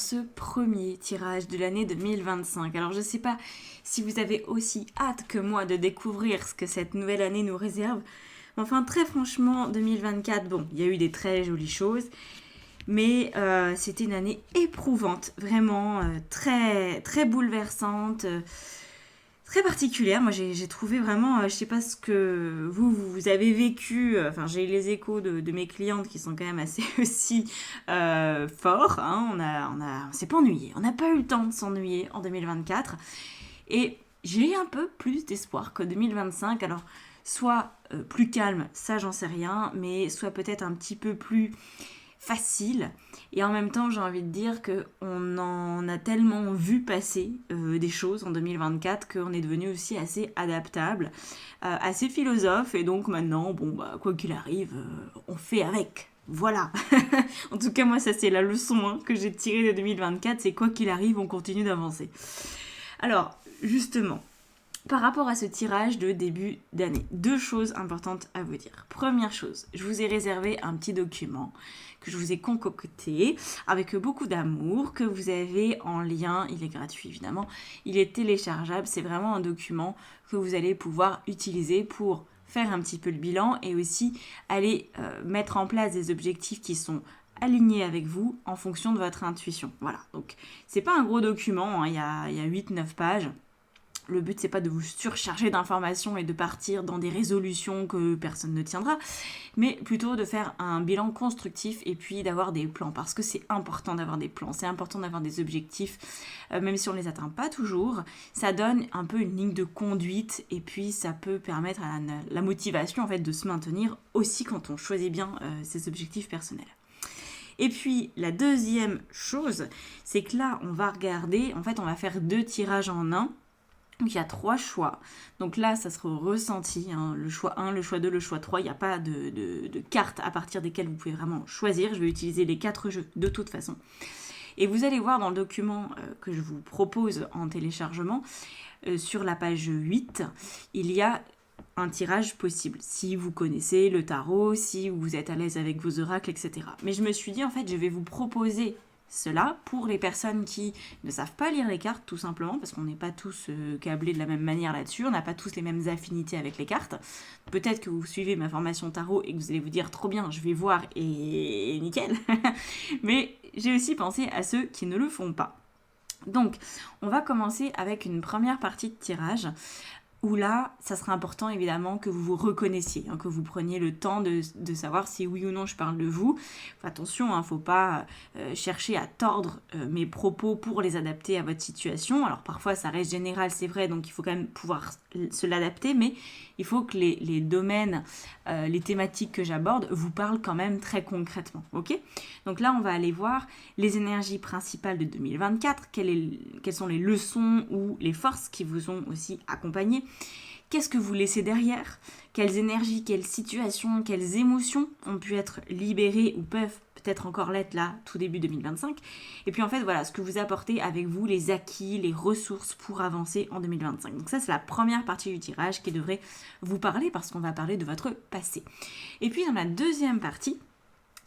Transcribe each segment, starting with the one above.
ce premier tirage de l'année 2025. Alors je ne sais pas si vous avez aussi hâte que moi de découvrir ce que cette nouvelle année nous réserve. Enfin, très franchement, 2024, bon, il y a eu des très jolies choses, mais c'était une année éprouvante, vraiment très, très bouleversante, très particulière. Moi, j'ai trouvé vraiment, je sais pas ce que vous avez vécu. Enfin, j'ai eu les échos de mes clientes qui sont quand même assez aussi forts. Hein. On s'est pas ennuyé. On n'a pas eu le temps de s'ennuyer en 2024. Et j'ai eu un peu plus d'espoir que 2025. Alors, soit plus calme, ça j'en sais rien, mais soit peut-être un petit peu plus facile. Et en même temps, j'ai envie de dire qu'on en a tellement vu passer des choses en 2024 qu'on est devenu aussi assez adaptable, assez philosophe. Et donc maintenant, bon, bah, quoi qu'il arrive, on fait avec. Voilà. En tout cas, moi, ça c'est la leçon que j'ai tirée de 2024, c'est quoi qu'il arrive, on continue d'avancer. Alors, justement, par rapport à ce tirage de début d'année, 2 choses importantes à vous dire. Première chose, je vous ai réservé un petit document que je vous ai concocté avec beaucoup d'amour, que vous avez en lien, il est gratuit évidemment, il est téléchargeable, c'est vraiment un document que vous allez pouvoir utiliser pour faire un petit peu le bilan et aussi aller mettre en place des objectifs qui sont alignés avec vous en fonction de votre intuition. Voilà, donc c'est pas un gros document, hein, il y a 8-9 pages. Le but, c'est pas de vous surcharger d'informations et de partir dans des résolutions que personne ne tiendra, mais plutôt de faire un bilan constructif et puis d'avoir des plans, parce que c'est important d'avoir des plans, c'est important d'avoir des objectifs, même si on ne les atteint pas toujours, ça donne un peu une ligne de conduite et puis ça peut permettre à la motivation en fait de se maintenir aussi quand on choisit bien ses objectifs personnels. Et puis la deuxième chose, c'est que là, on va regarder, en fait, on va faire 2 tirages en un. Donc il y a 3 choix. Donc là, ça sera ressenti. Hein. Le choix 1, le choix 2, le choix 3. Il n'y a pas de cartes à partir desquelles vous pouvez vraiment choisir. Je vais utiliser les 4 jeux de toute façon. Et vous allez voir dans le document que je vous propose en téléchargement, sur la page 8, il y a un tirage possible. Si vous connaissez le tarot, si vous êtes à l'aise avec vos oracles, etc. Mais je me suis dit, en fait, je vais vous proposer cela pour les personnes qui ne savent pas lire les cartes, tout simplement, parce qu'on n'est pas tous câblés de la même manière là-dessus, on n'a pas tous les mêmes affinités avec les cartes. Peut-être que vous suivez ma formation tarot et que vous allez vous dire trop bien, je vais voir et nickel. Mais j'ai aussi pensé à ceux qui ne le font pas. Donc, on va commencer avec une première partie de tirage où là, ça sera important évidemment que vous vous reconnaissiez, que vous preniez le temps de savoir si oui ou non je parle de vous. Attention, il ne faut pas chercher à tordre mes propos pour les adapter à votre situation. Alors parfois ça reste général, c'est vrai, donc il faut quand même pouvoir se l'adapter, mais il faut que les domaines, les thématiques que j'aborde vous parlent quand même très concrètement. Ok ? Donc là, on va aller voir les énergies principales de 2024, quelles sont les leçons ou les forces qui vous ont aussi accompagné. Qu'est-ce que vous laissez derrière ? Quelles énergies, quelles situations, quelles émotions ont pu être libérées ou peuvent peut-être encore l'être là, tout début 2025. Et puis en fait, voilà, ce que vous apportez avec vous, les acquis, les ressources pour avancer en 2025. Donc ça, c'est la première partie du tirage qui devrait vous parler parce qu'on va parler de votre passé. Et puis dans la deuxième partie,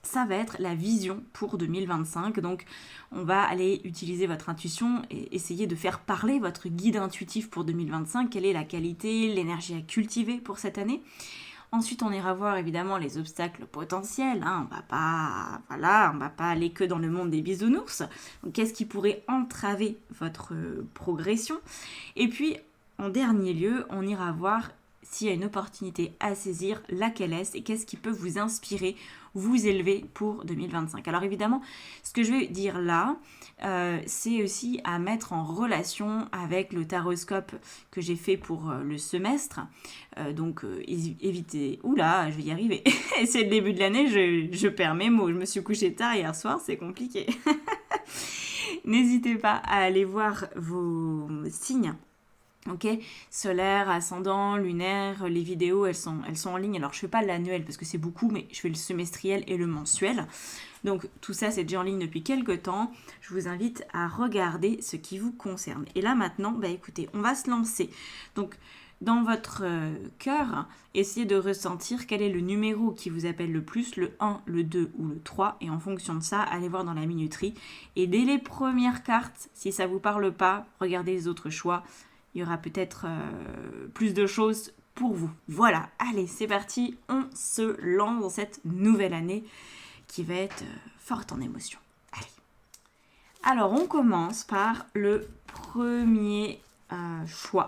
ça va être la vision pour 2025. Donc, on va aller utiliser votre intuition et essayer de faire parler votre guide intuitif pour 2025. Quelle est la qualité, l'énergie à cultiver pour cette année ? Ensuite, on ira voir évidemment les obstacles potentiels. On va pas aller que dans le monde des bisounours. Donc, qu'est-ce qui pourrait entraver votre progression ? Et puis, en dernier lieu, on ira voir s'il y a une opportunité à saisir, laquelle est-ce et qu'est-ce qui peut vous inspirer, vous élever pour 2025. Alors évidemment, ce que je vais dire là, c'est aussi à mettre en relation avec le taroscope que j'ai fait pour le semestre. Donc évitez... Oula, je vais y arriver. C'est le début de l'année, je perds mes mots. Je me suis couchée tard hier soir, c'est compliqué. N'hésitez pas à aller voir vos signes. Ok, solaire, ascendant, lunaire, les vidéos, elles sont en ligne. Alors, je fais pas l'annuel parce que c'est beaucoup, mais je fais le semestriel et le mensuel. Donc, tout ça, c'est déjà en ligne depuis quelques temps. Je vous invite à regarder ce qui vous concerne. Et là, maintenant, écoutez, on va se lancer. Donc, Dans votre cœur, essayez de ressentir quel est le numéro qui vous appelle le plus, le 1, le 2 ou le 3. Et en fonction de ça, allez voir dans la minuterie. Et dès les premières cartes, si ça ne vous parle pas, regardez les autres choix. Il y aura peut-être plus de choses pour vous. Voilà, allez, c'est parti. On se lance dans cette nouvelle année qui va être forte en émotions. Allez. Alors, on commence par le premier choix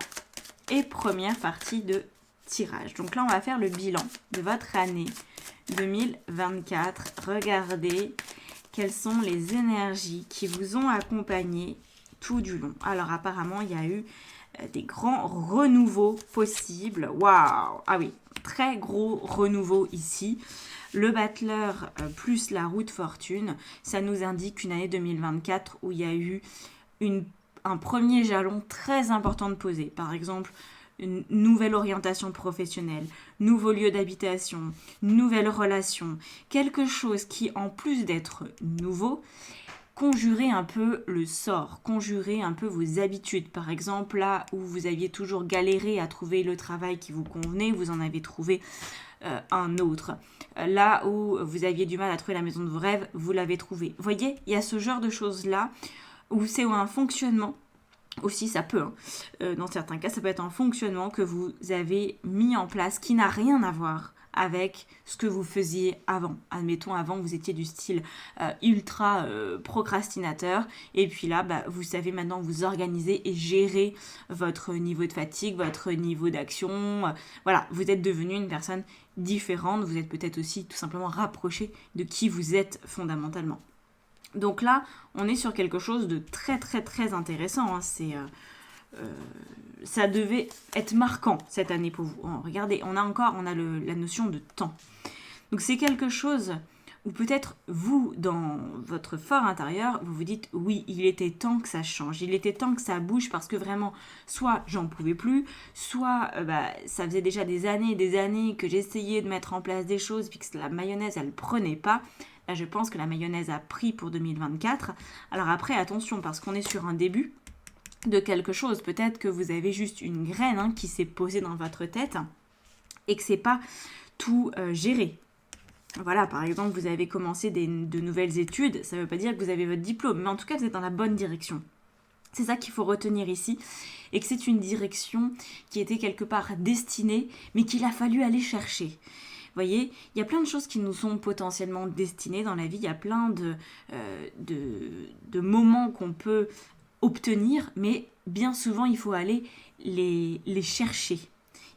et première partie de tirage. Donc là, on va faire le bilan de votre année 2024. Regardez quelles sont les énergies qui vous ont accompagné tout du long. Alors apparemment, il y a eu des grands renouveaux possibles. Waouh! Ah oui, très gros renouveau ici. Le battleur plus la roue de fortune, ça nous indique une année 2024 où il y a eu un premier jalon très important de poser. Par exemple, une nouvelle orientation professionnelle, nouveau lieu d'habitation, nouvelle relation, quelque chose qui, en plus d'être nouveau, conjurait un peu le sort, conjurait un peu vos habitudes. Par exemple, là où vous aviez toujours galéré à trouver le travail qui vous convenait, vous en avez trouvé un autre. Là où vous aviez du mal à trouver la maison de vos rêves, vous l'avez trouvé. Vous voyez, il y a ce genre de choses-là où c'est un fonctionnement, aussi ça peut, dans certains cas, ça peut être un fonctionnement que vous avez mis en place qui n'a rien à voir avec ce que vous faisiez avant. Admettons, avant, vous étiez du style ultra procrastinateur. Et puis là, vous savez maintenant vous organiser et gérer votre niveau de fatigue, votre niveau d'action. Voilà, vous êtes devenu une personne différente. Vous êtes peut-être aussi tout simplement rapproché de qui vous êtes fondamentalement. Donc là, on est sur quelque chose de très très très intéressant. Ça devait être marquant cette année pour vous. Regardez, on a la notion de temps. Donc c'est quelque chose où peut-être vous, dans votre fort intérieur, vous vous dites oui, il était temps que ça change, il était temps que ça bouge parce que vraiment, soit j'en pouvais plus, soit ça faisait déjà des années que j'essayais de mettre en place des choses puis que la mayonnaise, elle prenait pas. Là, je pense que la mayonnaise a pris pour 2024. Alors après, attention, parce qu'on est sur un début de quelque chose. Peut-être que vous avez juste une graine qui s'est posée dans votre tête et que c'est pas tout géré. Voilà, par exemple, vous avez commencé de nouvelles études, ça ne veut pas dire que vous avez votre diplôme, mais en tout cas, vous êtes dans la bonne direction. C'est ça qu'il faut retenir ici, et que c'est une direction qui était quelque part destinée, mais qu'il a fallu aller chercher. Vous voyez, il y a plein de choses qui nous sont potentiellement destinées dans la vie, il y a plein de moments qu'on peut obtenir, mais bien souvent, il faut aller les chercher.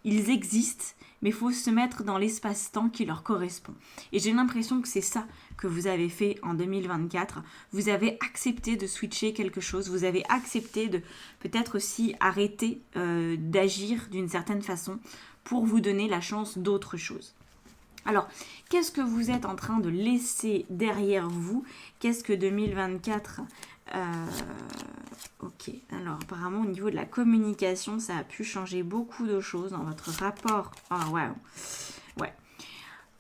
Ils existent, mais il faut se mettre dans l'espace-temps qui leur correspond. Et j'ai l'impression que c'est ça que vous avez fait en 2024. Vous avez accepté de switcher quelque chose, vous avez accepté de peut-être aussi arrêter d'agir d'une certaine façon pour vous donner la chance d'autre chose. Alors, qu'est-ce que vous êtes en train de laisser derrière vous? Qu'est-ce que 2024 Ok, alors apparemment au niveau de la communication, ça a pu changer beaucoup de choses dans votre rapport. Ah ouais, ouais.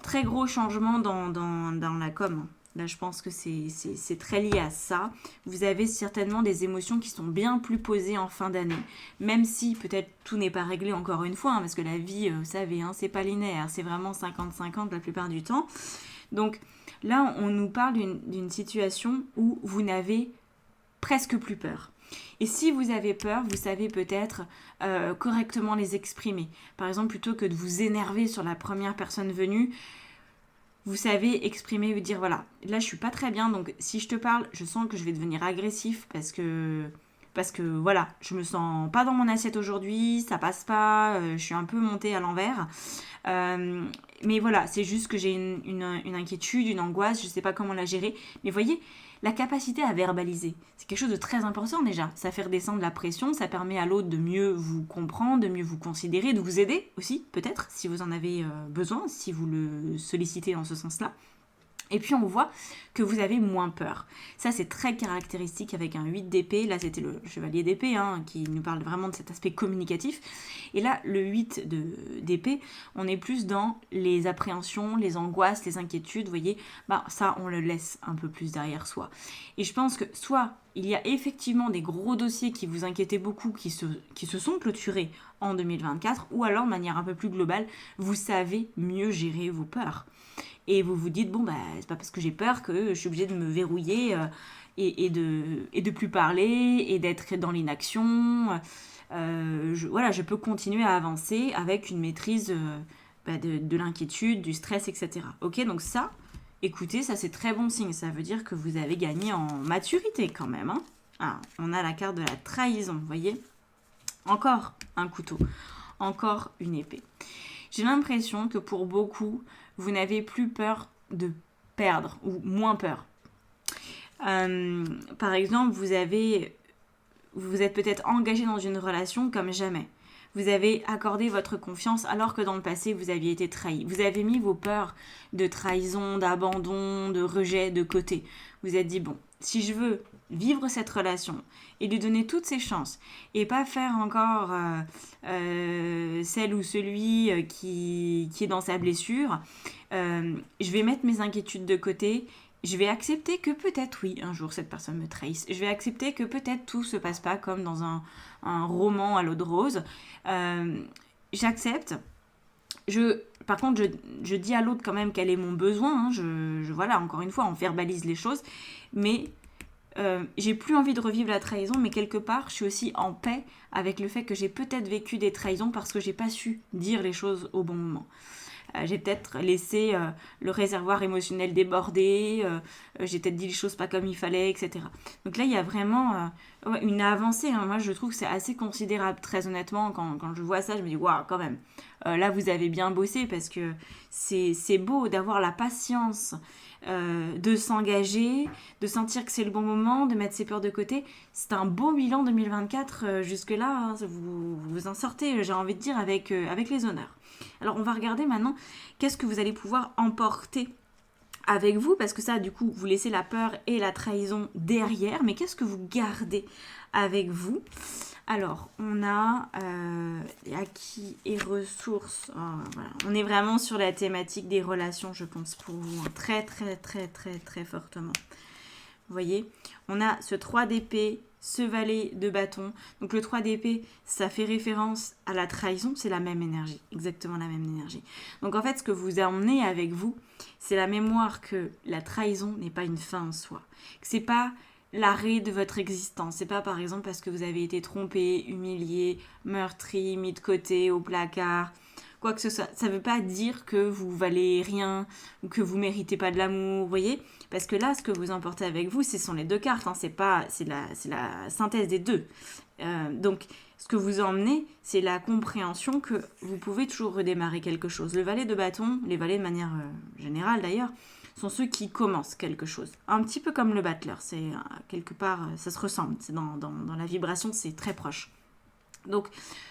Très gros changement dans la com. Là, je pense que c'est très lié à ça. Vous avez certainement des émotions qui sont bien plus posées en fin d'année. Même si peut-être tout n'est pas réglé encore une fois, parce que la vie, vous savez, c'est pas linéaire. C'est vraiment 50-50 la plupart du temps. Donc là, on nous parle d'une situation où vous n'avez presque plus peur. Et si vous avez peur, vous savez peut-être correctement les exprimer. Par exemple, plutôt que de vous énerver sur la première personne venue, vous savez exprimer, vous dire voilà, là je suis pas très bien, donc si je te parle, je sens que je vais devenir agressif parce que voilà, je me sens pas dans mon assiette aujourd'hui, ça passe pas, je suis un peu montée à l'envers. Mais voilà, c'est juste que j'ai une inquiétude, une angoisse, je sais pas comment la gérer. Mais voyez, la capacité à verbaliser, c'est quelque chose de très important déjà. Ça fait redescendre la pression, ça permet à l'autre de mieux vous comprendre, de mieux vous considérer, de vous aider aussi, peut-être, si vous en avez besoin, si vous le sollicitez dans ce sens-là. Et puis on voit que vous avez moins peur. Ça c'est très caractéristique avec un 8 d'épée. Là c'était le chevalier d'épée qui nous parle vraiment de cet aspect communicatif. Et là le 8 d'épée, on est plus dans les appréhensions, les angoisses, les inquiétudes. Vous voyez, ça on le laisse un peu plus derrière soi. Et je pense que soit il y a effectivement des gros dossiers qui vous inquiétaient beaucoup, qui se sont clôturés en 2024, ou alors de manière un peu plus globale, vous savez mieux gérer vos peurs. Et vous vous dites, bon, c'est pas parce que j'ai peur que je suis obligée de me verrouiller et de plus parler et d'être dans l'inaction. Je peux continuer à avancer avec une maîtrise de l'inquiétude, du stress, etc. Ok, donc ça, écoutez, ça c'est très bon signe. Ça veut dire que vous avez gagné en maturité quand même. Hein. Ah, on a la carte de la trahison, vous voyez. Encore un couteau, encore une épée. J'ai l'impression que pour beaucoup, vous n'avez plus peur de perdre ou moins peur. Par exemple, vous êtes peut-être engagé dans une relation comme jamais. Vous avez accordé votre confiance alors que dans le passé, vous aviez été trahi. Vous avez mis vos peurs de trahison, d'abandon, de rejet de côté. Vous êtes dit, bon, si je veux vivre cette relation et lui donner toutes ses chances et pas faire encore celle ou celui qui est dans sa blessure, je vais mettre mes inquiétudes de côté. Je vais accepter que peut-être, oui, un jour cette personne me trahisse. Je vais accepter que peut-être tout se passe pas comme dans un roman à l'eau de rose. J'accepte. Par contre, je dis à l'autre quand même quel est mon besoin. Hein. Voilà, encore une fois, on verbalise les choses. Mais j'ai plus envie de revivre la trahison, mais quelque part, je suis aussi en paix avec le fait que j'ai peut-être vécu des trahisons parce que j'ai pas su dire les choses au bon moment. J'ai peut-être laissé le réservoir émotionnel déborder, j'ai peut-être dit les choses pas comme il fallait, etc. Donc là, il y a vraiment une avancée. Hein. Moi, je trouve que c'est assez considérable, très honnêtement. Quand je vois ça, je me dis, waouh, quand même. Là, vous avez bien bossé parce que c'est beau d'avoir la patience de s'engager, de sentir que c'est le bon moment, de mettre ses peurs de côté. C'est un beau bilan 2024 jusque-là. Hein. Vous en sortez, j'ai envie de dire, avec les honneurs. Alors, on va regarder maintenant qu'est-ce que vous allez pouvoir emporter avec vous, parce que ça, du coup, vous laissez la peur et la trahison derrière, mais qu'est-ce que vous gardez avec vous? Alors, on a acquis et ressources. Voilà. On est vraiment sur la thématique des relations, je pense, pour vous, hein, très, très, très, très, très fortement. Vous voyez, on a ce 3 d'épée, ce valet de bâton. Donc le 3 d'épée, ça fait référence à la trahison, c'est la même énergie, exactement la même énergie. Donc en fait, ce que vous emmenez avec vous, c'est la mémoire que la trahison n'est pas une fin en soi. Que c'est pas l'arrêt de votre existence. C'est pas par exemple parce que vous avez été trompé, humilié, meurtri, mis de côté, au placard, quoi que ce soit. Ça veut pas dire que vous valez rien ou que vous méritez pas de l'amour, vous voyez? Parce que là, ce que vous emportez avec vous, ce sont les deux cartes. Hein. C'est la synthèse des deux. Donc, ce que vous emmenez, c'est la compréhension que vous pouvez toujours redémarrer quelque chose. Le valet de bâton, les valets de manière générale d'ailleurs, sont ceux qui commencent quelque chose. Un petit peu comme le battleur. C'est quelque part, ça se ressemble. C'est dans la vibration, c'est très proche. Donc,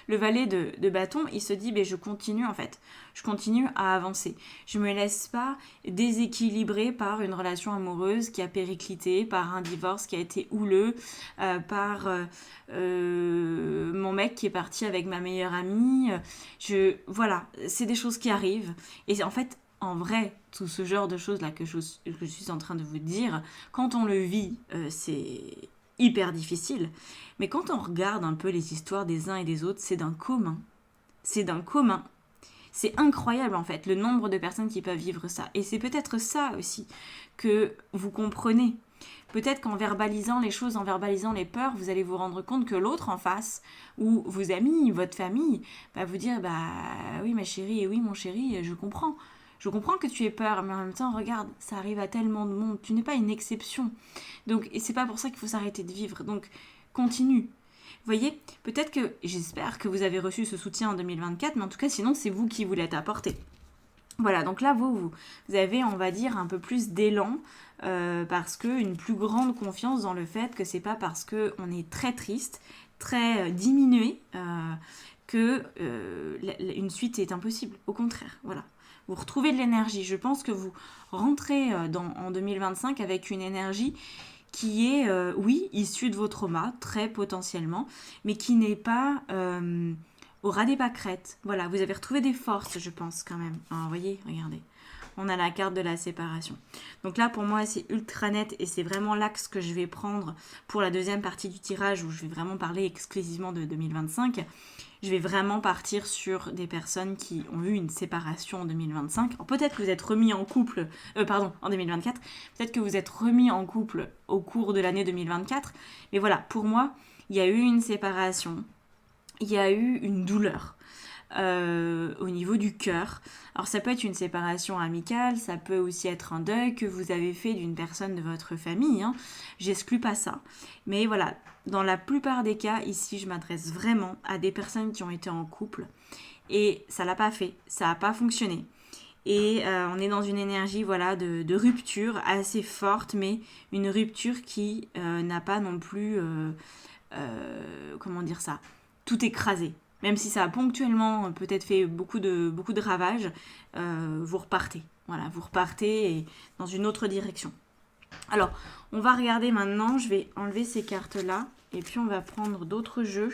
le valet de bâton, il se dit, je continue en fait. Je continue à avancer. Je ne me laisse pas déséquilibrer par une relation amoureuse qui a périclité, par un divorce qui a été houleux, par mon mec qui est parti avec ma meilleure amie. Voilà, c'est des choses qui arrivent. Et en fait, en vrai, tout ce genre de choses là que je suis en train de vous dire, quand on le vit, c'est hyper difficile. Mais quand on regarde un peu les histoires des uns et des autres, c'est d'un commun. C'est d'un commun. C'est incroyable en fait, le nombre de personnes qui peuvent vivre ça. Et c'est peut-être ça aussi que vous comprenez. Peut-être qu'en verbalisant les choses, en verbalisant les peurs, vous allez vous rendre compte que l'autre en face, ou vos amis, votre famille, va vous dire, oui ma chérie, et oui mon chéri, je comprends. Je comprends que tu aies peur, mais en même temps, regarde, ça arrive à tellement de monde. Tu n'es pas une exception. Donc, et c'est pas pour ça qu'il faut s'arrêter de vivre. Donc, continue. Vous voyez, peut-être que, j'espère que vous avez reçu ce soutien en 2024, mais en tout cas, sinon, c'est vous qui vous l'êtes apporté. Voilà, donc là, vous avez, on va dire, un peu plus d'élan, parce que une plus grande confiance dans le fait que c'est pas parce qu'on est très triste, très diminué, que une suite est impossible. Au contraire, voilà. Vous retrouvez de l'énergie. Je pense que vous rentrez en 2025 avec une énergie qui est, oui, issue de vos traumas, très potentiellement, mais qui n'est pas au ras des pâquerettes. Voilà, vous avez retrouvé des forces, je pense, quand même. Alors, vous voyez, regardez. on a la carte de la séparation. Donc là, pour moi, c'est ultra net et c'est vraiment l'axe que je vais prendre pour la deuxième partie du tirage où je vais vraiment parler exclusivement de 2025. Je vais vraiment partir sur des personnes qui ont eu une séparation en 2025. Alors, peut-être que vous êtes remis en couple, en 2024. Peut-être que vous êtes remis en couple au cours de l'année 2024. Mais voilà, pour moi, il y a eu une séparation. Il y a eu une douleur. Au niveau du cœur. Alors ça peut être une séparation amicale, ça peut aussi être un deuil que vous avez fait d'une personne de votre famille, hein. J'exclus pas ça. Mais voilà, dans la plupart des cas, ici je m'adresse vraiment à des personnes qui ont été en couple et ça l'a pas fait, ça n'a pas fonctionné. Et on est dans une énergie voilà, de rupture assez forte, mais une rupture qui n'a pas non plus, comment dire ça, tout écrasé. Même si ça a ponctuellement peut-être fait beaucoup de ravages, vous repartez. Voilà, vous repartez dans une autre direction. Alors, on va regarder maintenant, je vais enlever ces cartes-là, et puis on va prendre d'autres jeux,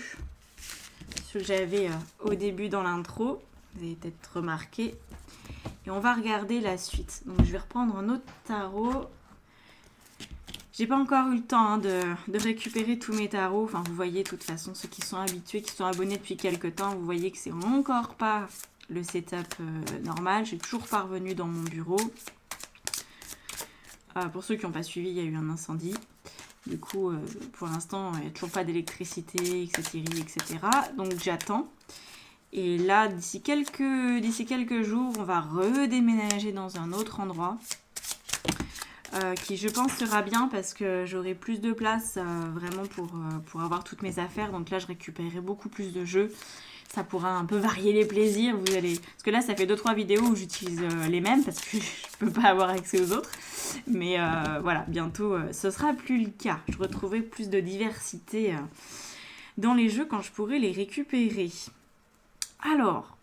ceux que j'avais au début dans l'intro, vous avez peut-être remarqué, et on va regarder la suite. Donc je vais reprendre un autre tarot. J'ai pas encore eu le temps de récupérer tous mes tarots. Enfin, vous voyez, de toute façon, ceux qui sont habitués, qui sont abonnés depuis quelques temps, vous voyez que c'est encore pas le setup normal. J'ai toujours pas revenu dans mon bureau. Pour ceux qui n'ont pas suivi, il y a eu un incendie. Du coup, pour l'instant, il n'y a toujours pas d'électricité, etc., etc. Donc, j'attends. Et là, d'ici quelques jours, on va redéménager dans un autre endroit. Qui je pense sera bien parce que j'aurai plus de place vraiment pour avoir toutes mes affaires. Donc là, je récupérerai beaucoup plus de jeux. Ça pourra un peu varier les plaisirs. Parce que là, ça fait 2-3 vidéos où j'utilise les mêmes parce que je peux pas avoir accès aux autres. Mais voilà, bientôt, ce sera plus le cas. Je retrouverai plus de diversité dans les jeux quand je pourrai les récupérer. Alors,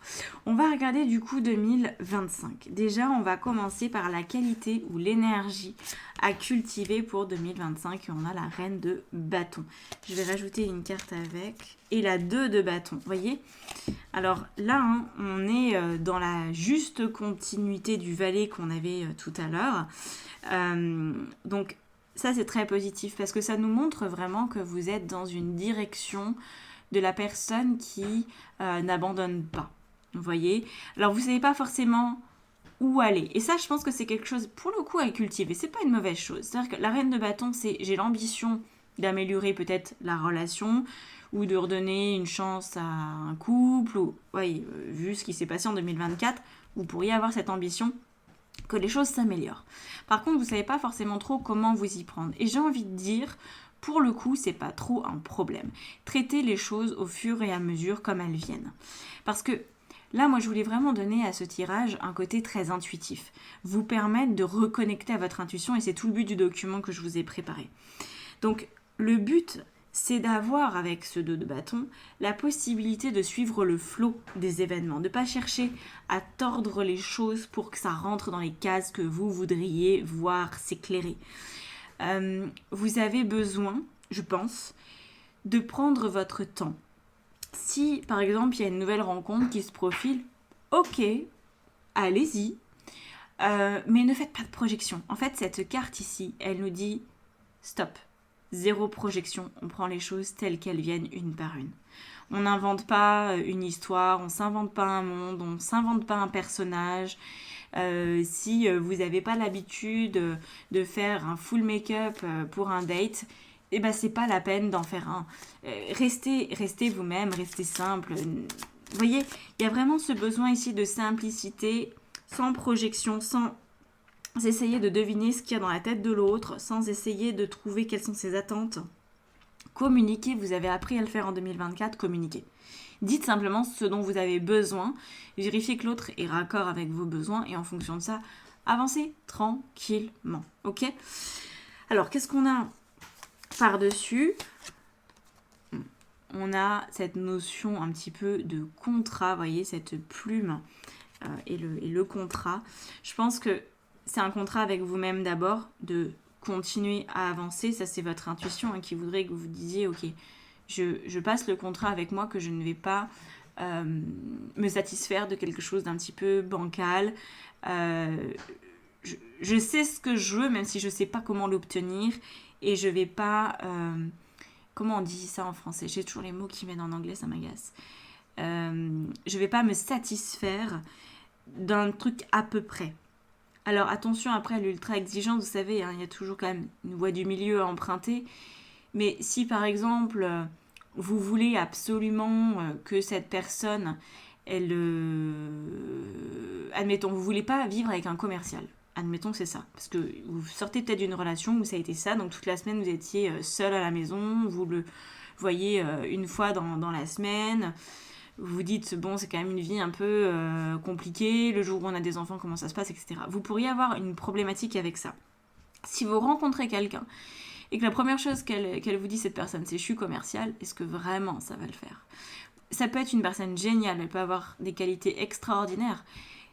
on va regarder du coup 2025. Déjà, on va commencer par la qualité ou l'énergie à cultiver pour 2025. Et on a la reine de bâton. Je vais rajouter une carte avec. Et la 2 de bâton. Vous voyez ? Alors là, hein, on est dans la juste continuité du valet qu'on avait tout à l'heure. Donc, ça, c'est très positif parce que ça nous montre vraiment que vous êtes dans une direction de la personne qui n'abandonne pas. Vous voyez ? Alors, vous ne savez pas forcément où aller. Et ça, je pense que c'est quelque chose, pour le coup, à cultiver. C'est pas une mauvaise chose. C'est-à-dire que la reine de bâton, c'est j'ai l'ambition d'améliorer peut-être la relation ou de redonner une chance à un couple. Ou, oui, vu ce qui s'est passé en 2024, vous pourriez avoir cette ambition que les choses s'améliorent. Par contre, vous ne savez pas forcément trop comment vous y prendre. Et j'ai envie de dire, pour le coup, c'est pas trop un problème. Traitez les choses au fur et à mesure comme elles viennent. Parce que là, moi, je voulais vraiment donner à ce tirage un côté très intuitif. Vous permettre de reconnecter à votre intuition et c'est tout le but du document que je vous ai préparé. Donc, le but, c'est d'avoir avec ce 2 de bâton la possibilité de suivre le flot des événements, de ne pas chercher à tordre les choses pour que ça rentre dans les cases que vous voudriez voir s'éclairer. Vous avez besoin, je pense, de prendre votre temps. Si, par exemple, il y a une nouvelle rencontre qui se profile, ok, allez-y, mais ne faites pas de projection. En fait, cette carte ici, elle nous dit stop, zéro projection, on prend les choses telles qu'elles viennent une par une. On n'invente pas une histoire, on ne s'invente pas un monde, on ne s'invente pas un personnage. Si vous n'avez pas l'habitude de faire un full make-up pour un date, eh ben c'est pas la peine d'en faire un. Restez vous-même, restez simple. Vous voyez, il y a vraiment ce besoin ici de simplicité, sans projection, sans essayer de deviner ce qu'il y a dans la tête de l'autre, sans essayer de trouver quelles sont ses attentes. Communiquez, vous avez appris à le faire en 2024, communiquez. Dites simplement ce dont vous avez besoin, vérifiez que l'autre est raccord avec vos besoins et en fonction de ça, avancez tranquillement. Ok ? Alors, qu'est-ce qu'on a par-dessus ? On a cette notion un petit peu de contrat, vous voyez, cette plume et le contrat. Je pense que c'est un contrat avec vous-même d'abord, de continuer à avancer. Ça, c'est votre intuition qui voudrait que vous disiez, ok, je passe le contrat avec moi, que je ne vais pas me satisfaire de quelque chose d'un petit peu bancal. Je sais ce que je veux, même si je ne sais pas comment l'obtenir. Et je ne vais pas... comment on dit ça en français? J'ai toujours les mots qui viennent en anglais, ça m'agace. Je ne vais pas me satisfaire d'un truc à peu près. Alors attention après à l'ultra exigence, vous savez, il y a toujours quand même une voie du milieu à emprunter. Mais si par exemple, vous voulez absolument que cette personne, admettons, vous voulez pas vivre avec un commercial. Admettons que c'est ça. Parce que vous sortez peut-être d'une relation où ça a été ça, donc toute la semaine vous étiez seul à la maison, vous le voyez une fois dans la semaine. Vous vous dites, bon, c'est quand même une vie un peu compliquée, le jour où on a des enfants, comment ça se passe, etc. Vous pourriez avoir une problématique avec ça. Si vous rencontrez quelqu'un et que la première chose qu'elle vous dit, cette personne, c'est « je suis commerciale », est-ce que vraiment ça va le faire? Ça peut être une personne géniale, elle peut avoir des qualités extraordinaires,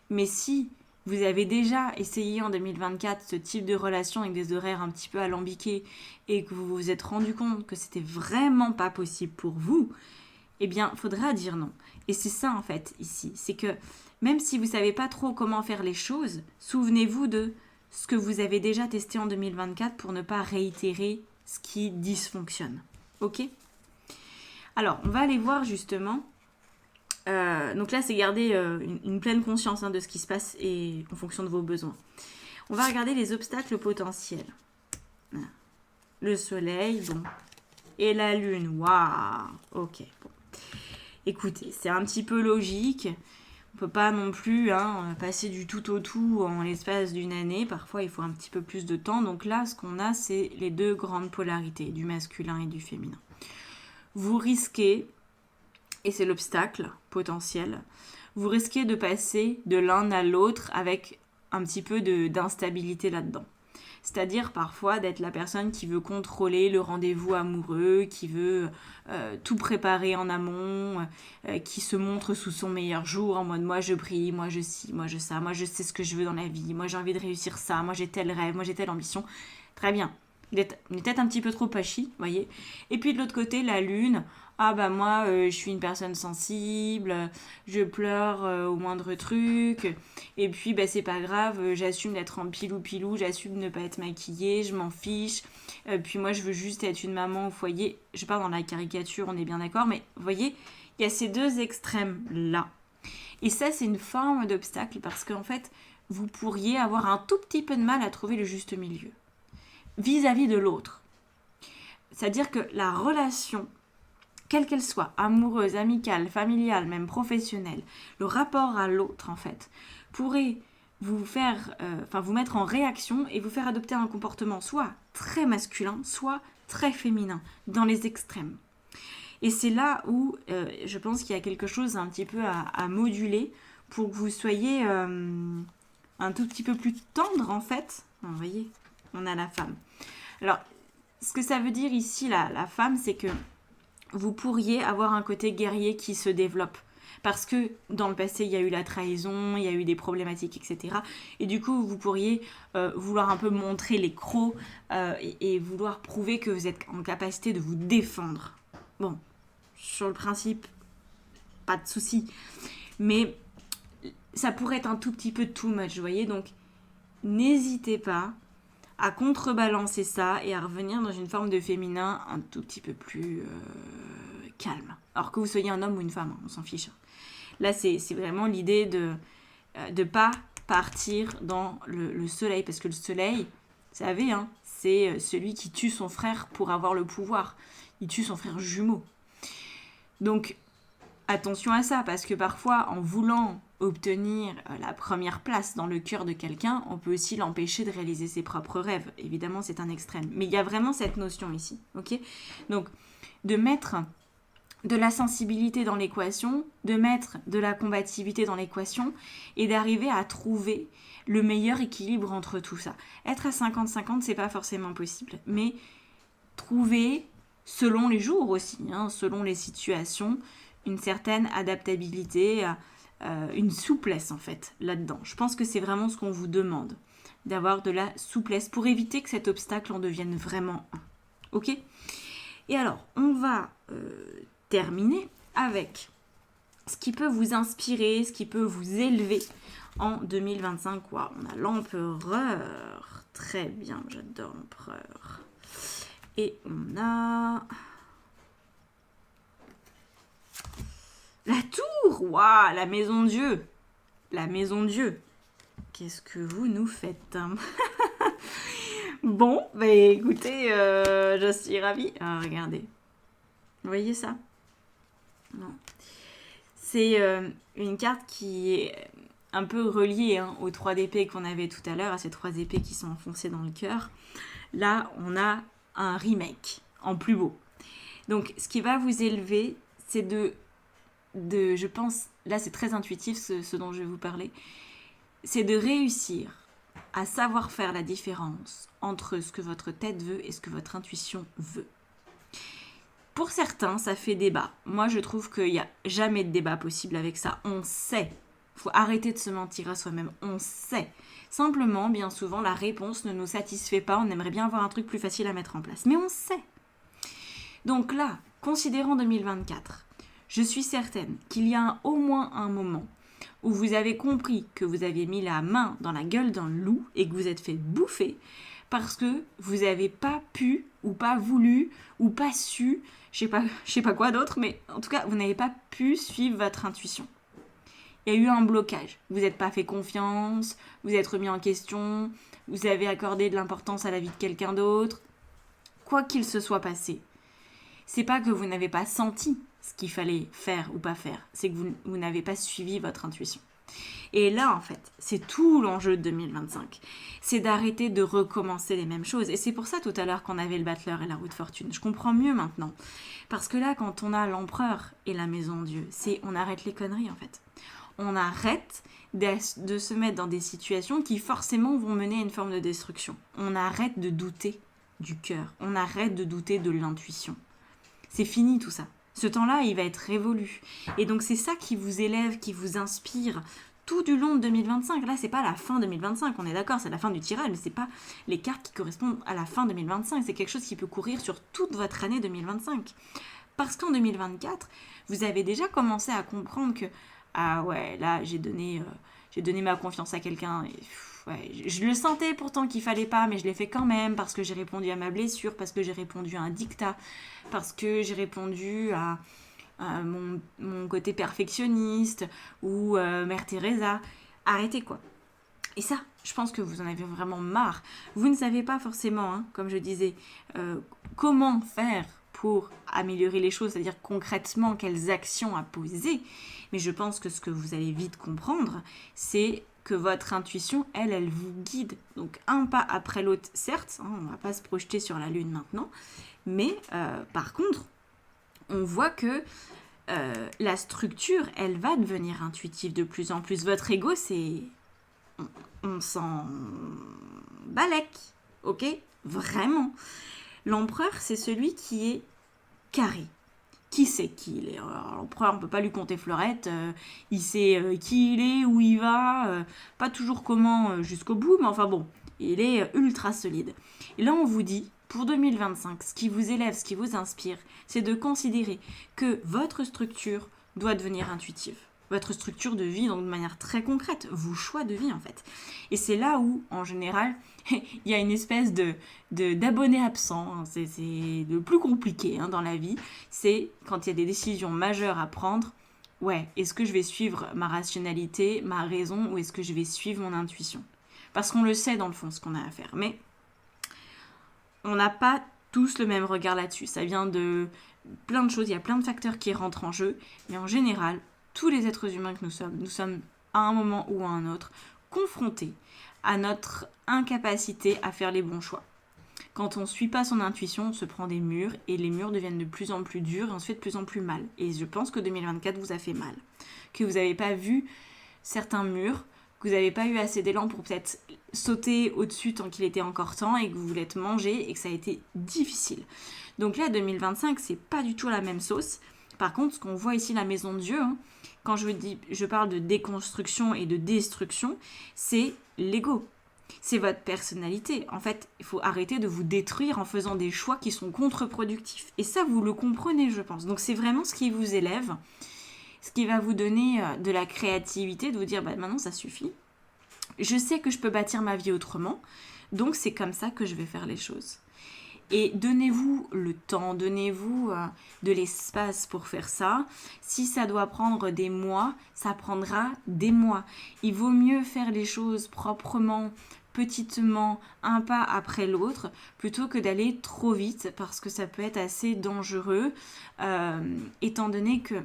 mais si vous avez déjà essayé en 2024 ce type de relation avec des horaires un petit peu alambiqués et que vous vous êtes rendu compte que c'était vraiment pas possible pour vous, eh bien, il faudra dire non. Et c'est ça, en fait, ici. C'est que même si vous ne savez pas trop comment faire les choses, souvenez-vous de ce que vous avez déjà testé en 2024 pour ne pas réitérer ce qui dysfonctionne. Ok? Alors, on va aller voir justement... donc là, c'est garder une pleine conscience de ce qui se passe et en fonction de vos besoins. On va regarder les obstacles potentiels. Le soleil, bon. Et la lune, waouh! Ok, bon. Écoutez, c'est un petit peu logique. On ne peut pas non plus passer du tout au tout en l'espace d'une année. Parfois, il faut un petit peu plus de temps. Donc là, ce qu'on a, c'est les deux grandes polarités, du masculin et du féminin. Vous risquez, et c'est l'obstacle potentiel, vous risquez de passer de l'un à l'autre avec un petit peu d'instabilité là-dedans. C'est-à-dire parfois d'être la personne qui veut contrôler le rendez-vous amoureux, qui veut tout préparer en amont, qui se montre sous son meilleur jour en mode moi je brille, moi je ci, moi je ça, moi je sais ce que je veux dans la vie, moi j'ai envie de réussir ça, moi j'ai tel rêve, moi j'ai telle ambition. Très bien. Il est peut-être un petit peu trop pushy, voyez. Et puis de l'autre côté, la lune, ah bah moi je suis une personne sensible, je pleure au moindre truc, et puis bah c'est pas grave, j'assume d'être en pilou, j'assume de ne pas être maquillée, je m'en fiche, puis moi je veux juste être une maman au foyer. Je parle dans la caricature, on est bien d'accord, mais vous voyez, il y a ces deux extrêmes là. Et ça c'est une forme d'obstacle parce qu'en fait, vous pourriez avoir un tout petit peu de mal à trouver le juste milieu vis-à-vis de l'autre. C'est-à-dire que la relation, quelle qu'elle soit, amoureuse, amicale, familiale, même professionnelle, le rapport à l'autre, en fait, pourrait vous faire, vous mettre en réaction et vous faire adopter un comportement soit très masculin, soit très féminin, dans les extrêmes. Et c'est là où je pense qu'il y a quelque chose un petit peu à moduler pour que vous soyez un tout petit peu plus tendre, en fait. Vous voyez, on a la femme. Alors, ce que ça veut dire ici, la femme, c'est que vous pourriez avoir un côté guerrier qui se développe. Parce que dans le passé, il y a eu la trahison, il y a eu des problématiques, etc. Et du coup, vous pourriez vouloir un peu montrer les crocs et vouloir prouver que vous êtes en capacité de vous défendre. Bon, sur le principe, pas de souci. Mais ça pourrait être un tout petit peu too much, vous voyez. Donc, n'hésitez pas à contrebalancer ça et à revenir dans une forme de féminin un tout petit peu plus calme. Alors que vous soyez un homme ou une femme, on s'en fiche. Là, c'est vraiment l'idée de ne pas partir dans le soleil. Parce que le soleil, vous savez, c'est celui qui tue son frère pour avoir le pouvoir. Il tue son frère jumeau. Donc, attention à ça, parce que parfois, en voulant obtenir la première place dans le cœur de quelqu'un, on peut aussi l'empêcher de réaliser ses propres rêves. Évidemment, c'est un extrême. Mais il y a vraiment cette notion ici. Ok ? Donc, de mettre de la sensibilité dans l'équation, de mettre de la combativité dans l'équation et d'arriver à trouver le meilleur équilibre entre tout ça. Être à 50-50, c'est pas forcément possible, mais trouver, selon les jours aussi, selon les situations, une certaine adaptabilité, une souplesse en fait là-dedans. Je pense que c'est vraiment ce qu'on vous demande, d'avoir de la souplesse pour éviter que cet obstacle en devienne vraiment un. Ok ? Et alors, on va terminer avec ce qui peut vous inspirer, ce qui peut vous élever en 2025. Wow, on a l'empereur. Très bien, j'adore l'empereur. Et on a... la tour. Waouh, la maison Dieu. La maison Dieu. Qu'est-ce que vous nous faites? Bon, bah écoutez, je suis ravie. Ah, regardez. Vous voyez ça? Non. C'est une carte qui est un peu reliée aux 3 épées qu'on avait tout à l'heure, à ces 3 épées qui sont enfoncées dans le cœur. Là, on a un remake en plus beau. Donc, ce qui va vous élever, c'est de je pense, là c'est très intuitif ce dont je vais vous parler, c'est de réussir à savoir faire la différence entre ce que votre tête veut et ce que votre intuition veut. Pour certains, ça fait débat. Moi, je trouve qu'il n'y a jamais de débat possible avec ça. On sait. Il faut arrêter de se mentir à soi-même. On sait. Simplement, bien souvent, la réponse ne nous satisfait pas. On aimerait bien avoir un truc plus facile à mettre en place. Mais on sait. Donc là, considérant 2024, je suis certaine qu'il y a au moins un moment où vous avez compris que vous aviez mis la main dans la gueule d'un loup et que vous êtes fait bouffer parce que vous n'avez pas pu ou pas voulu ou pas su, je sais pas quoi d'autre, mais en tout cas, vous n'avez pas pu suivre votre intuition. Il y a eu un blocage. Vous n'êtes pas fait confiance, vous êtes remis en question, vous avez accordé de l'importance à la vie de quelqu'un d'autre. Quoi qu'il se soit passé, c'est pas que vous n'avez pas senti ce qu'il fallait faire ou pas faire, c'est que vous n'avez pas suivi votre intuition. Et là, en fait, c'est tout l'enjeu de 2025. C'est d'arrêter de recommencer les mêmes choses. Et c'est pour ça, tout à l'heure, qu'on avait le battleur et la roue de fortune. Je comprends mieux maintenant. Parce que là, quand on a l'empereur et la maison Dieu, on arrête les conneries, en fait. On arrête de se mettre dans des situations qui, forcément, vont mener à une forme de destruction. On arrête de douter du cœur. On arrête de douter de l'intuition. C'est fini, tout ça. Ce temps-là, il va être révolu. Et donc, c'est ça qui vous élève, qui vous inspire tout du long de 2025. Là, c'est pas la fin 2025, on est d'accord, c'est la fin du tirage, mais c'est pas les cartes qui correspondent à la fin 2025. C'est quelque chose qui peut courir sur toute votre année 2025. Parce qu'en 2024, vous avez déjà commencé à comprendre que ah ouais, là, j'ai donné ma confiance à quelqu'un et ouais, je le sentais pourtant qu'il fallait pas, mais je l'ai fait quand même parce que j'ai répondu à ma blessure, parce que j'ai répondu à un dictat, parce que j'ai répondu à mon côté perfectionniste ou Mère Teresa. Arrêtez quoi. Et ça, je pense que vous en avez vraiment marre. Vous ne savez pas forcément, comme je disais, comment faire pour améliorer les choses, c'est-à-dire concrètement quelles actions à poser. Mais je pense que ce que vous allez vite comprendre, c'est que votre intuition, elle vous guide. Donc un pas après l'autre, certes, on ne va pas se projeter sur la Lune maintenant, mais par contre, on voit que la structure, elle va devenir intuitive de plus en plus. Votre ego, c'est... On s'en balèque, ok? Vraiment. L'empereur, c'est celui qui est carré. Qui sait qui il est? Alors, l'empereur, on ne peut pas lui compter fleurette. Il sait qui il est, où il va. Pas toujours comment jusqu'au bout, mais enfin bon, il est ultra solide. Et là, on vous dit, pour 2025, ce qui vous élève, ce qui vous inspire, c'est de considérer que votre structure doit devenir intuitive. Votre structure de vie, donc de manière très concrète, vos choix de vie en fait. Et c'est là où, en général, il y a une espèce d'abonné absent. C'est le plus compliqué dans la vie. C'est quand il y a des décisions majeures à prendre. Ouais, est-ce que je vais suivre ma rationalité, ma raison, ou est-ce que je vais suivre mon intuition? Parce qu'on le sait dans le fond ce qu'on a à faire. Mais on n'a pas tous le même regard là-dessus. Ça vient de plein de choses. Il y a plein de facteurs qui rentrent en jeu. Mais en général, tous les êtres humains que nous sommes à un moment ou à un autre confrontés à notre incapacité à faire les bons choix. Quand on ne suit pas son intuition, on se prend des murs et les murs deviennent de plus en plus durs et on se fait de plus en plus mal. Et je pense que 2024 vous a fait mal. Que vous n'avez pas vu certains murs, que vous n'avez pas eu assez d'élan pour peut-être sauter au-dessus tant qu'il était encore temps et que vous voulez être mangé et que ça a été difficile. Donc là, 2025, c'est pas du tout la même sauce. Par contre, ce qu'on voit ici, la maison de Dieu, quand je parle de déconstruction et de destruction, c'est l'ego. C'est votre personnalité. En fait, il faut arrêter de vous détruire en faisant des choix qui sont contre-productifs. Et ça, vous le comprenez, je pense. Donc, c'est vraiment ce qui vous élève. ce qui va vous donner de la créativité, de vous dire maintenant ça suffit. Je sais que je peux bâtir ma vie autrement, donc c'est comme ça que je vais faire les choses. Et donnez-vous le temps, donnez-vous de l'espace pour faire ça. Si ça doit prendre des mois, ça prendra des mois. Il vaut mieux faire les choses proprement, petitement, un pas après l'autre, plutôt que d'aller trop vite, parce que ça peut être assez dangereux, étant donné que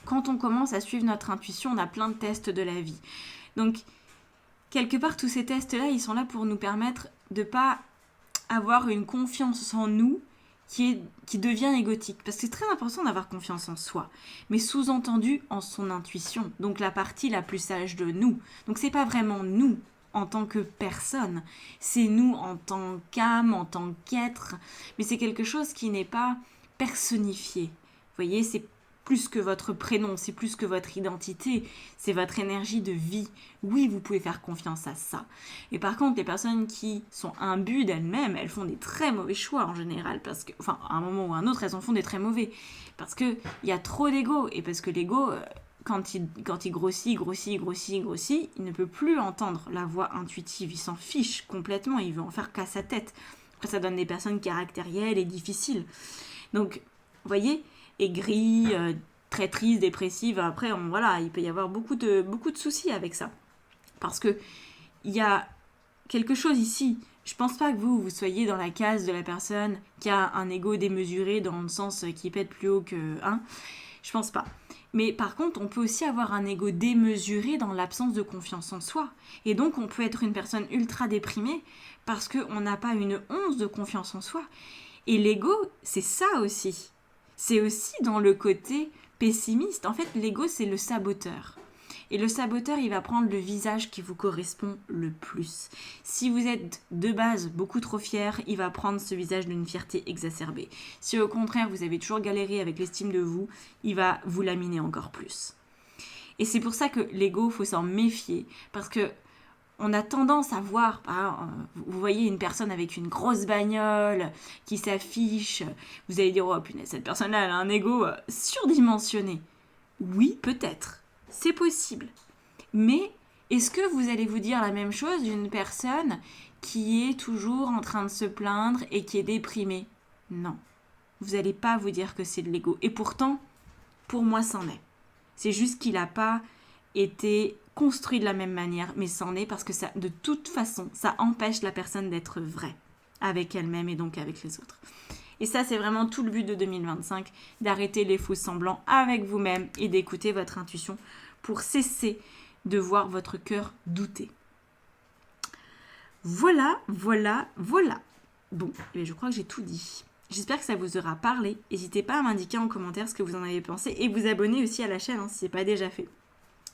quand on commence à suivre notre intuition, on a plein de tests de la vie. Donc, quelque part, tous ces tests-là, ils sont là pour nous permettre de ne pas avoir une confiance en nous qui devient égotique. Parce que c'est très important d'avoir confiance en soi, mais sous-entendu en son intuition, donc la partie la plus sage de nous. Donc c'est pas vraiment nous en tant que personne, c'est nous en tant qu'âme, en tant qu'être, mais c'est quelque chose qui n'est pas personnifié. Vous voyez, c'est plus que votre prénom, c'est plus que votre identité, c'est votre énergie de vie. Oui, vous pouvez faire confiance à ça. Et par contre, les personnes qui sont imbues d'elles-mêmes, elles font des très mauvais choix en général, parce que, enfin, à un moment ou à un autre, elles en font des très mauvais, parce qu'il y a trop d'ego, et parce que l'ego, quand il grossit, il ne peut plus entendre la voix intuitive, il s'en fiche complètement, il veut en faire qu'à sa tête. Après, ça donne des personnes caractérielles et difficiles. Donc, vous voyez, aigrie, très triste, dépressive, après, il peut y avoir beaucoup de soucis avec ça. Parce que il y a quelque chose ici. Je pense pas que vous soyez dans la case de la personne qui a un ego démesuré dans le sens qui pète plus haut que 1. Je pense pas. Mais par contre, on peut aussi avoir un ego démesuré dans l'absence de confiance en soi. Et donc, on peut être une personne ultra déprimée parce qu'on n'a pas une once de confiance en soi. Et l'ego, c'est ça aussi. C'est aussi dans le côté pessimiste. En fait, l'ego, c'est le saboteur. Et le saboteur, il va prendre le visage qui vous correspond le plus. Si vous êtes de base beaucoup trop fier, il va prendre ce visage d'une fierté exacerbée. Si au contraire, vous avez toujours galéré avec l'estime de vous, il va vous laminer encore plus. Et c'est pour ça que l'ego, il faut s'en méfier. Parce que on a tendance à voir, vous voyez une personne avec une grosse bagnole qui s'affiche, vous allez dire, oh punaise, cette personne-là, elle a un ego surdimensionné. Oui, peut-être, c'est possible. Mais est-ce que vous allez vous dire la même chose d'une personne qui est toujours en train de se plaindre et qui est déprimée? Non, vous n'allez pas vous dire que c'est de l'ego. Et pourtant, pour moi, c'en est. C'est juste qu'il n'a pas été construit de la même manière, mais c'en est parce que ça, de toute façon, ça empêche la personne d'être vraie avec elle-même et donc avec les autres. Et ça, c'est vraiment tout le but de 2025, d'arrêter les faux semblants avec vous-même et d'écouter votre intuition pour cesser de voir votre cœur douter. Voilà. Bon, je crois que j'ai tout dit. J'espère que ça vous aura parlé. N'hésitez pas à m'indiquer en commentaire ce que vous en avez pensé et vous abonner aussi à la chaîne si ce n'est pas déjà fait.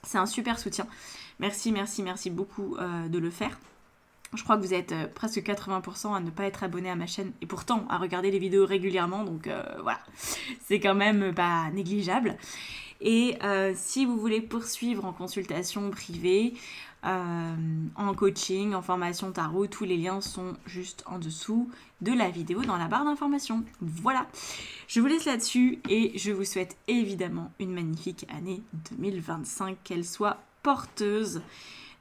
C'est un super soutien. Merci beaucoup de le faire. Je crois que vous êtes presque 80% à ne pas être abonné à ma chaîne et pourtant à regarder les vidéos régulièrement. Donc voilà, c'est quand même pas négligeable. Et si vous voulez poursuivre en consultation privée, en coaching, en formation tarot, tous les liens sont juste en dessous de la vidéo dans la barre d'information. Voilà, je vous laisse là-dessus et je vous souhaite évidemment une magnifique année 2025, qu'elle soit porteuse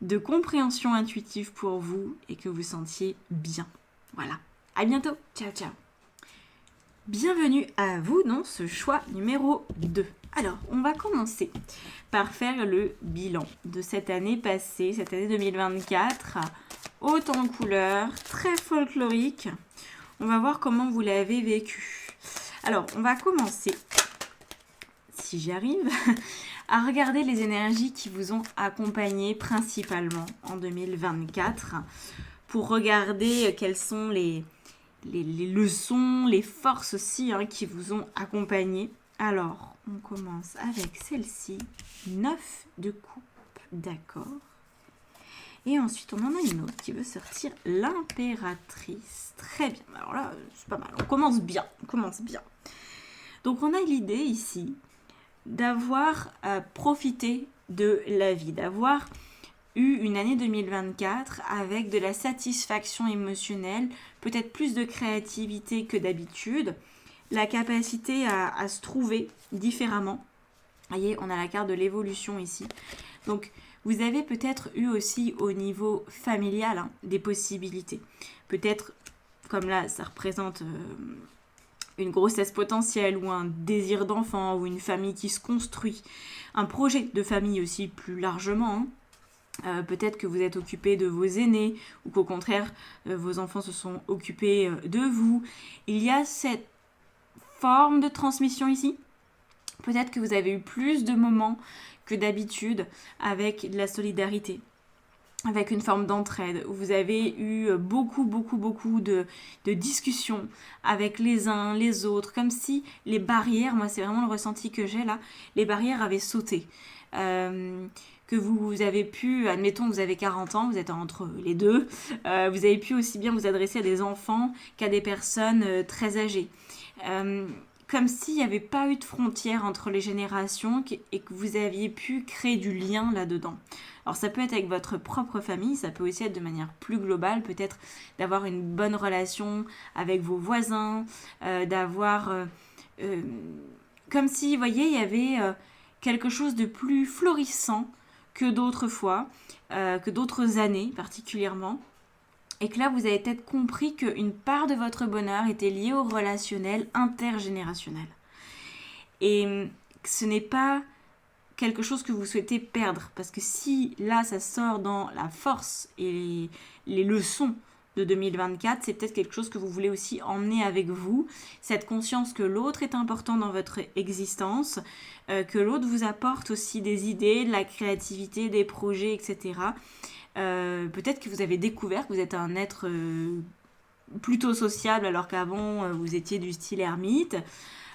de compréhension intuitive pour vous et que vous sentiez bien. Voilà, à bientôt, ciao. Bienvenue à vous dans ce choix numéro 2. Alors, on va commencer par faire le bilan de cette année passée, cette année 2024, haute en couleurs, très folklorique. On va voir comment vous l'avez vécu. Alors, on va commencer, si j'y arrive, à regarder les énergies qui vous ont accompagné principalement en 2024 pour regarder quelles sont les leçons, les forces aussi qui vous ont accompagné. Alors, on commence avec celle-ci, 9 de coupe, d'accord. Et ensuite, on en a une autre qui veut sortir, l'impératrice. Très bien, alors là, c'est pas mal, on commence bien. Donc, on a l'idée ici d'avoir profité de la vie, d'avoir eu une année 2024 avec de la satisfaction émotionnelle, peut-être plus de créativité que d'habitude, la capacité à se trouver différemment, Voyez, on a la carte de l'évolution ici. Donc, vous avez peut-être eu aussi au niveau familial des possibilités. Peut-être, comme là, ça représente une grossesse potentielle ou un désir d'enfant ou une famille qui se construit. Un projet de famille aussi plus largement. Peut-être que vous êtes occupé de vos aînés ou qu'au contraire, vos enfants se sont occupés de vous. Il y a cette forme de transmission ici. Peut-être que vous avez eu plus de moments que d'habitude avec de la solidarité, avec une forme d'entraide, où vous avez eu beaucoup de discussions avec les uns, les autres, comme si les barrières, moi c'est vraiment le ressenti que j'ai là, les barrières avaient sauté. Que vous avez pu, admettons que vous avez 40 ans, vous êtes entre les deux, vous avez pu aussi bien vous adresser à des enfants qu'à des personnes très âgées. Comme s'il n'y avait pas eu de frontière entre les générations et que vous aviez pu créer du lien là-dedans. Alors ça peut être avec votre propre famille, ça peut aussi être de manière plus globale, peut-être d'avoir une bonne relation avec vos voisins, d'avoir... comme si, vous voyez, il y avait quelque chose de plus florissant que d'autres fois, que d'autres années particulièrement. Et que là, vous avez peut-être compris qu'une part de votre bonheur était liée au relationnel intergénérationnel. Et ce n'est pas quelque chose que vous souhaitez perdre. Parce que si là, ça sort dans la force et les leçons de 2024, c'est peut-être quelque chose que vous voulez aussi emmener avec vous. Cette conscience que l'autre est important dans votre existence, que l'autre vous apporte aussi des idées, de la créativité, des projets, etc. Peut-être que vous avez découvert que vous êtes un être plutôt sociable alors qu'avant vous étiez du style ermite.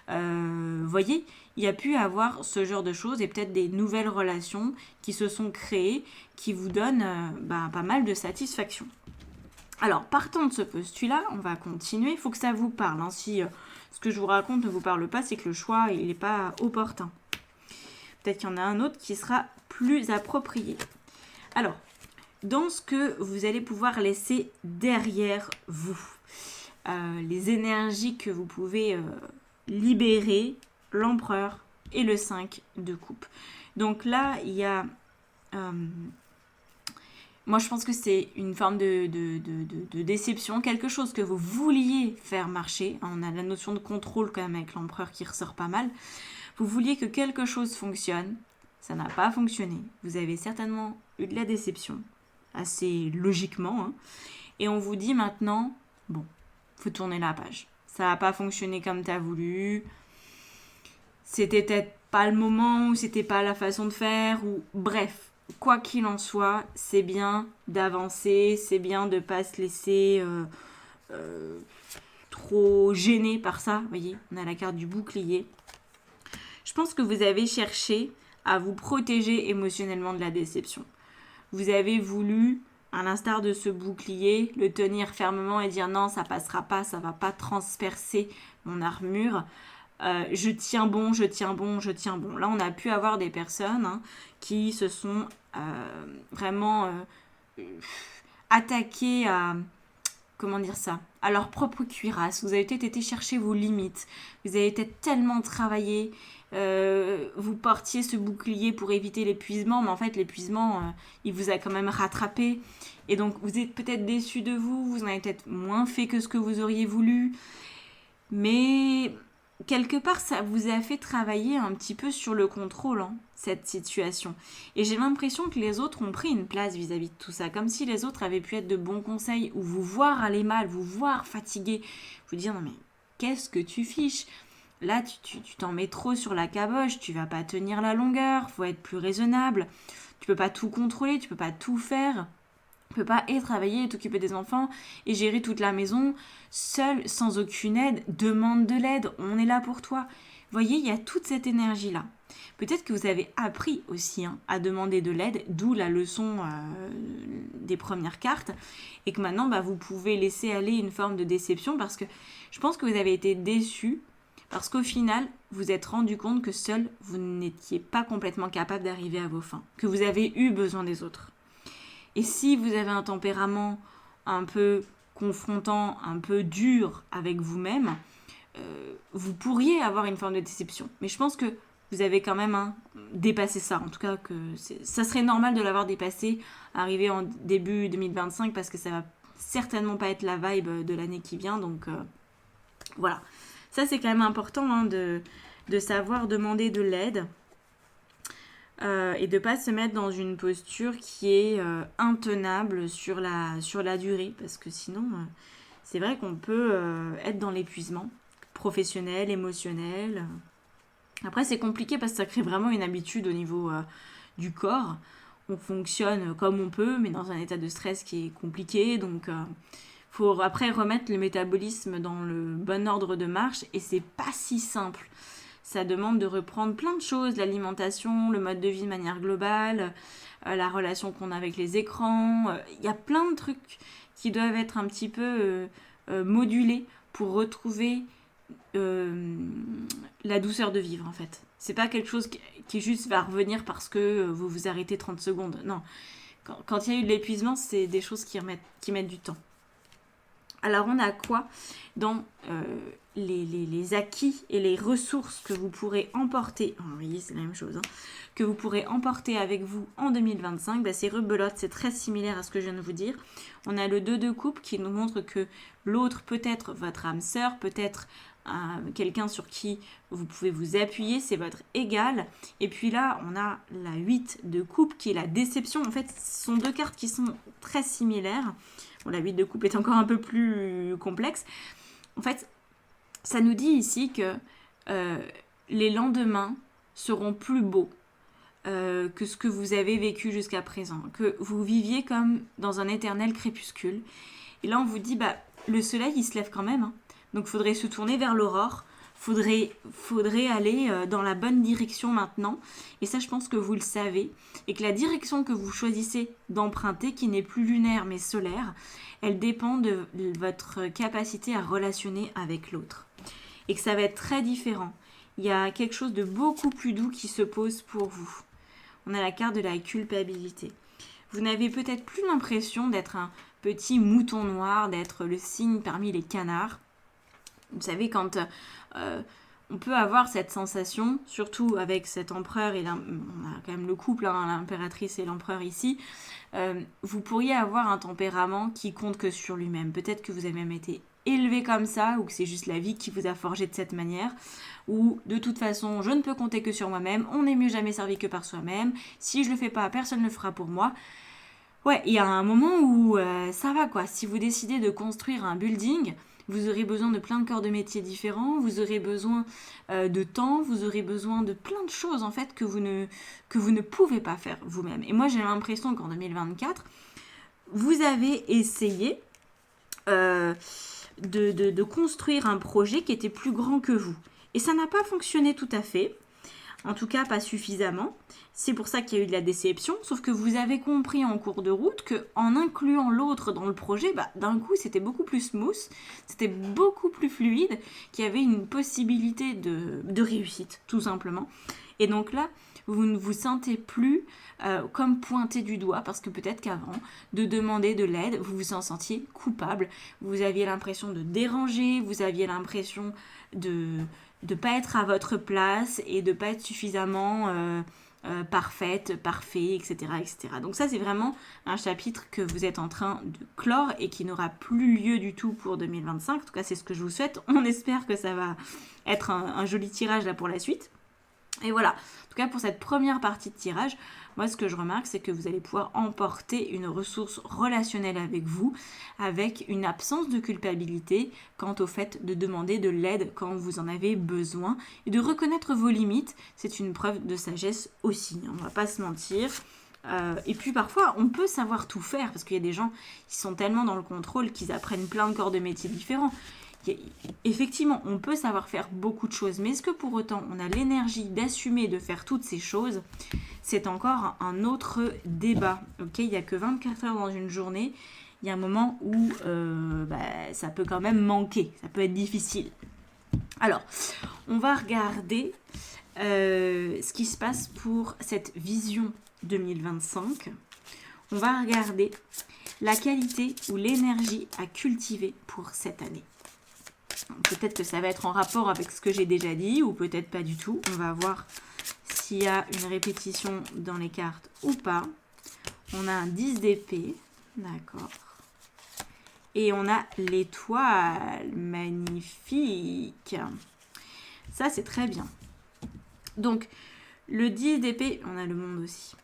Voyez, il y a pu avoir ce genre de choses et peut-être des nouvelles relations qui se sont créées qui vous donnent pas mal de satisfaction. Alors, partant de ce postulat, on va continuer. Il faut que ça vous parle. Si ce que je vous raconte ne vous parle pas, c'est que le choix il n'est pas opportun. Peut-être qu'il y en a un autre qui sera plus approprié. Alors, dans ce que vous allez pouvoir laisser derrière vous, les énergies que vous pouvez libérer, l'empereur et le 5 de coupe. Donc là, il y a... moi, je pense que c'est une forme de déception, quelque chose que vous vouliez faire marcher. On a la notion de contrôle quand même avec l'empereur qui ressort pas mal. Vous vouliez que quelque chose fonctionne, ça n'a pas fonctionné. Vous avez certainement eu de la déception, assez logiquement. Et on vous dit maintenant, bon, faut tourner la page. Ça n'a pas fonctionné comme tu as voulu. C'était peut-être pas le moment ou c'était pas la façon de faire. Ou bref, quoi qu'il en soit, c'est bien d'avancer. C'est bien de ne pas se laisser trop gêner par ça. Vous voyez, on a la carte du bouclier. Je pense que vous avez cherché à vous protéger émotionnellement de la déception. Vous avez voulu, à l'instar de ce bouclier, le tenir fermement et dire non, ça passera pas, ça va pas transpercer mon armure. Je tiens bon, je tiens bon, je tiens bon. Là, on a pu avoir des personnes qui se sont vraiment attaquées à, comment dire ça, à leur propre cuirasse. Vous avez peut-être été chercher vos limites. Vous avez peut-être tellement travaillé. Vous portiez ce bouclier pour éviter l'épuisement, mais en fait l'épuisement il vous a quand même rattrapé et donc vous êtes peut-être déçu de vous, vous en avez peut-être moins fait que ce que vous auriez voulu, mais quelque part ça vous a fait travailler un petit peu sur le contrôle, cette situation, et j'ai l'impression que les autres ont pris une place vis-à-vis de tout ça, comme si les autres avaient pu être de bons conseils ou vous voir aller mal, vous voir fatigué, vous dire non mais qu'est-ce que tu fiches. Là, tu t'en mets trop sur la caboche, tu vas pas tenir la longueur, faut être plus raisonnable. Tu peux pas tout contrôler, tu peux pas tout faire. Tu peux pas travailler, t'occuper des enfants et gérer toute la maison seul, sans aucune aide. Demande de l'aide, on est là pour toi. Vous voyez, il y a toute cette énergie-là. Peut-être que vous avez appris aussi à demander de l'aide, d'où la leçon des premières cartes, et que maintenant, vous pouvez laisser aller une forme de déception parce que je pense que vous avez été déçus. Parce qu'au final, vous vous êtes rendu compte que seul, vous n'étiez pas complètement capable d'arriver à vos fins. Que vous avez eu besoin des autres. Et si vous avez un tempérament un peu confrontant, un peu dur avec vous-même, vous pourriez avoir une forme de déception. Mais je pense que vous avez quand même dépassé ça. En tout cas, ça serait normal de l'avoir dépassé, arrivé en début 2025, parce que ça va certainement pas être la vibe de l'année qui vient. Donc voilà. Ça, c'est quand même important de savoir demander de l'aide. Et de ne pas se mettre dans une posture qui est intenable sur la durée. Parce que sinon, c'est vrai qu'on peut être dans l'épuisement professionnel, émotionnel. Après, c'est compliqué parce que ça crée vraiment une habitude au niveau du corps. On fonctionne comme on peut, mais dans un état de stress qui est compliqué. Donc, faut après remettre le métabolisme dans le bon ordre de marche. Et c'est pas si simple. Ça demande de reprendre plein de choses, l'alimentation, le mode de vie de manière globale, la relation qu'on a avec les écrans. Il y a plein de trucs qui doivent être un petit peu modulés pour retrouver la douceur de vivre, en fait. C'est pas quelque chose qui juste va revenir parce que vous vous arrêtez 30 secondes. Non. Quand il y a eu de l'épuisement, c'est des choses qui mettent du temps. Alors, on a quoi dans les acquis et les ressources que vous pourrez emporter, oui, c'est la même chose, que vous pourrez emporter avec vous en 2025, c'est rebelote, c'est très similaire à ce que je viens de vous dire. On a le 2 de coupe qui nous montre que l'autre peut être votre âme sœur, peut-être quelqu'un sur qui vous pouvez vous appuyer, c'est votre égal. Et puis là, on a la 8 de coupe qui est la déception. En fait, ce sont deux cartes qui sont très similaires. Bon, la 8 de coupe est encore un peu plus complexe. En fait, ça nous dit ici que les lendemains seront plus beaux que ce que vous avez vécu jusqu'à présent. Que vous viviez comme dans un éternel crépuscule. Et là, on vous dit, le soleil, il se lève quand même. Donc, il faudrait se tourner vers l'aurore. Faudrait aller dans la bonne direction maintenant. Et ça, je pense que vous le savez. Et que la direction que vous choisissez d'emprunter, qui n'est plus lunaire mais solaire, elle dépend de votre capacité à relationner avec l'autre. Et que ça va être très différent. Il y a quelque chose de beaucoup plus doux qui se pose pour vous. On a la carte de la culpabilité. Vous n'avez peut-être plus l'impression d'être un petit mouton noir, d'être le cygne parmi les canards. Vous savez, quand on peut avoir cette sensation, surtout avec cet empereur, on a quand même le couple, l'impératrice et l'empereur ici, vous pourriez avoir un tempérament qui compte que sur lui-même. Peut-être que vous avez même été élevé comme ça, ou que c'est juste la vie qui vous a forgé de cette manière, ou de toute façon, je ne peux compter que sur moi-même, on n'est mieux jamais servi que par soi-même, si je le fais pas, personne ne le fera pour moi. Ouais, il y a un moment où ça va quoi, si vous décidez de construire un building, vous aurez besoin de plein de corps de métiers différents, vous aurez besoin de temps, vous aurez besoin de plein de choses en fait que vous ne pouvez pas faire vous-même. Et moi j'ai l'impression qu'en 2024, vous avez essayé de construire un projet qui était plus grand que vous. Et ça n'a pas fonctionné tout à fait, en tout cas pas suffisamment. C'est pour ça qu'il y a eu de la déception, sauf que vous avez compris en cours de route qu'en incluant l'autre dans le projet, d'un coup c'était beaucoup plus smooth, c'était beaucoup plus fluide, qu'il y avait une possibilité de réussite, tout simplement. Et donc là, vous ne vous sentez plus comme pointé du doigt, parce que peut-être qu'avant de demander de l'aide, vous vous en sentiez coupable, vous aviez l'impression de déranger, vous aviez l'impression de ne pas être à votre place et de ne pas être suffisamment parfaite, parfait, etc., etc. Donc ça, c'est vraiment un chapitre que vous êtes en train de clore et qui n'aura plus lieu du tout pour 2025. En tout cas, c'est ce que je vous souhaite. On espère que ça va être un joli tirage là pour la suite. Et voilà, en tout cas pour cette première partie de tirage, moi ce que je remarque c'est que vous allez pouvoir emporter une ressource relationnelle avec vous, avec une absence de culpabilité quant au fait de demander de l'aide quand vous en avez besoin et de reconnaître vos limites, c'est une preuve de sagesse aussi, on va pas se mentir. Et puis parfois on peut savoir tout faire parce qu'il y a des gens qui sont tellement dans le contrôle qu'ils apprennent plein de corps de métiers différents. Effectivement, on peut savoir faire beaucoup de choses, mais est-ce que pour autant on a l'énergie d'assumer de faire toutes ces choses? C'est encore un autre débat. Ok, il n'y a que 24 heures dans une journée. Il y a un moment où ça peut quand même manquer, ça peut être difficile. Alors, on va regarder ce qui se passe pour cette vision 2025. On va regarder la qualité ou l'énergie à cultiver pour cette année. Peut-être que ça va être en rapport avec ce que j'ai déjà dit ou peut-être pas du tout. On va voir s'il y a une répétition dans les cartes ou pas. On a un 10 d'épée, d'accord. Et on a l'étoile, magnifique. Ça, c'est très bien. Donc, le 10 d'épée, on a le monde aussi.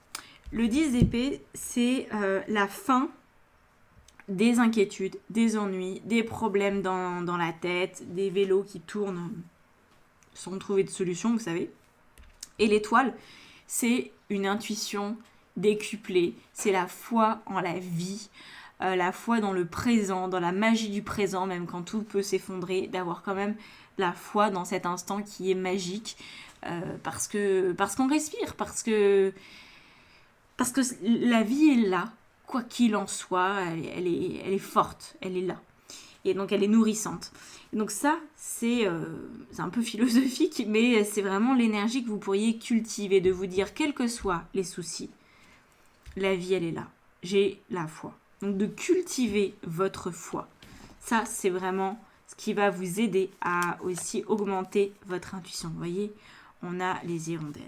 Le 10 d'épée, c'est la fin des inquiétudes, des ennuis, des problèmes dans la tête, des vélos qui tournent sans trouver de solution, vous savez. Et l'étoile, c'est une intuition décuplée, c'est la foi en la vie, la foi dans le présent, dans la magie du présent, même quand tout peut s'effondrer, d'avoir quand même la foi dans cet instant qui est magique, parce qu'on respire, parce que la vie est là, quoi qu'il en soit, elle est forte, elle est là. Et donc elle est nourrissante. Et donc ça, c'est un peu philosophique, mais c'est vraiment l'énergie que vous pourriez cultiver, de vous dire, quels que soient les soucis, la vie, elle est là. J'ai la foi. Donc de cultiver votre foi. Ça, c'est vraiment ce qui va vous aider à aussi augmenter votre intuition. Vous voyez, on a les hirondelles.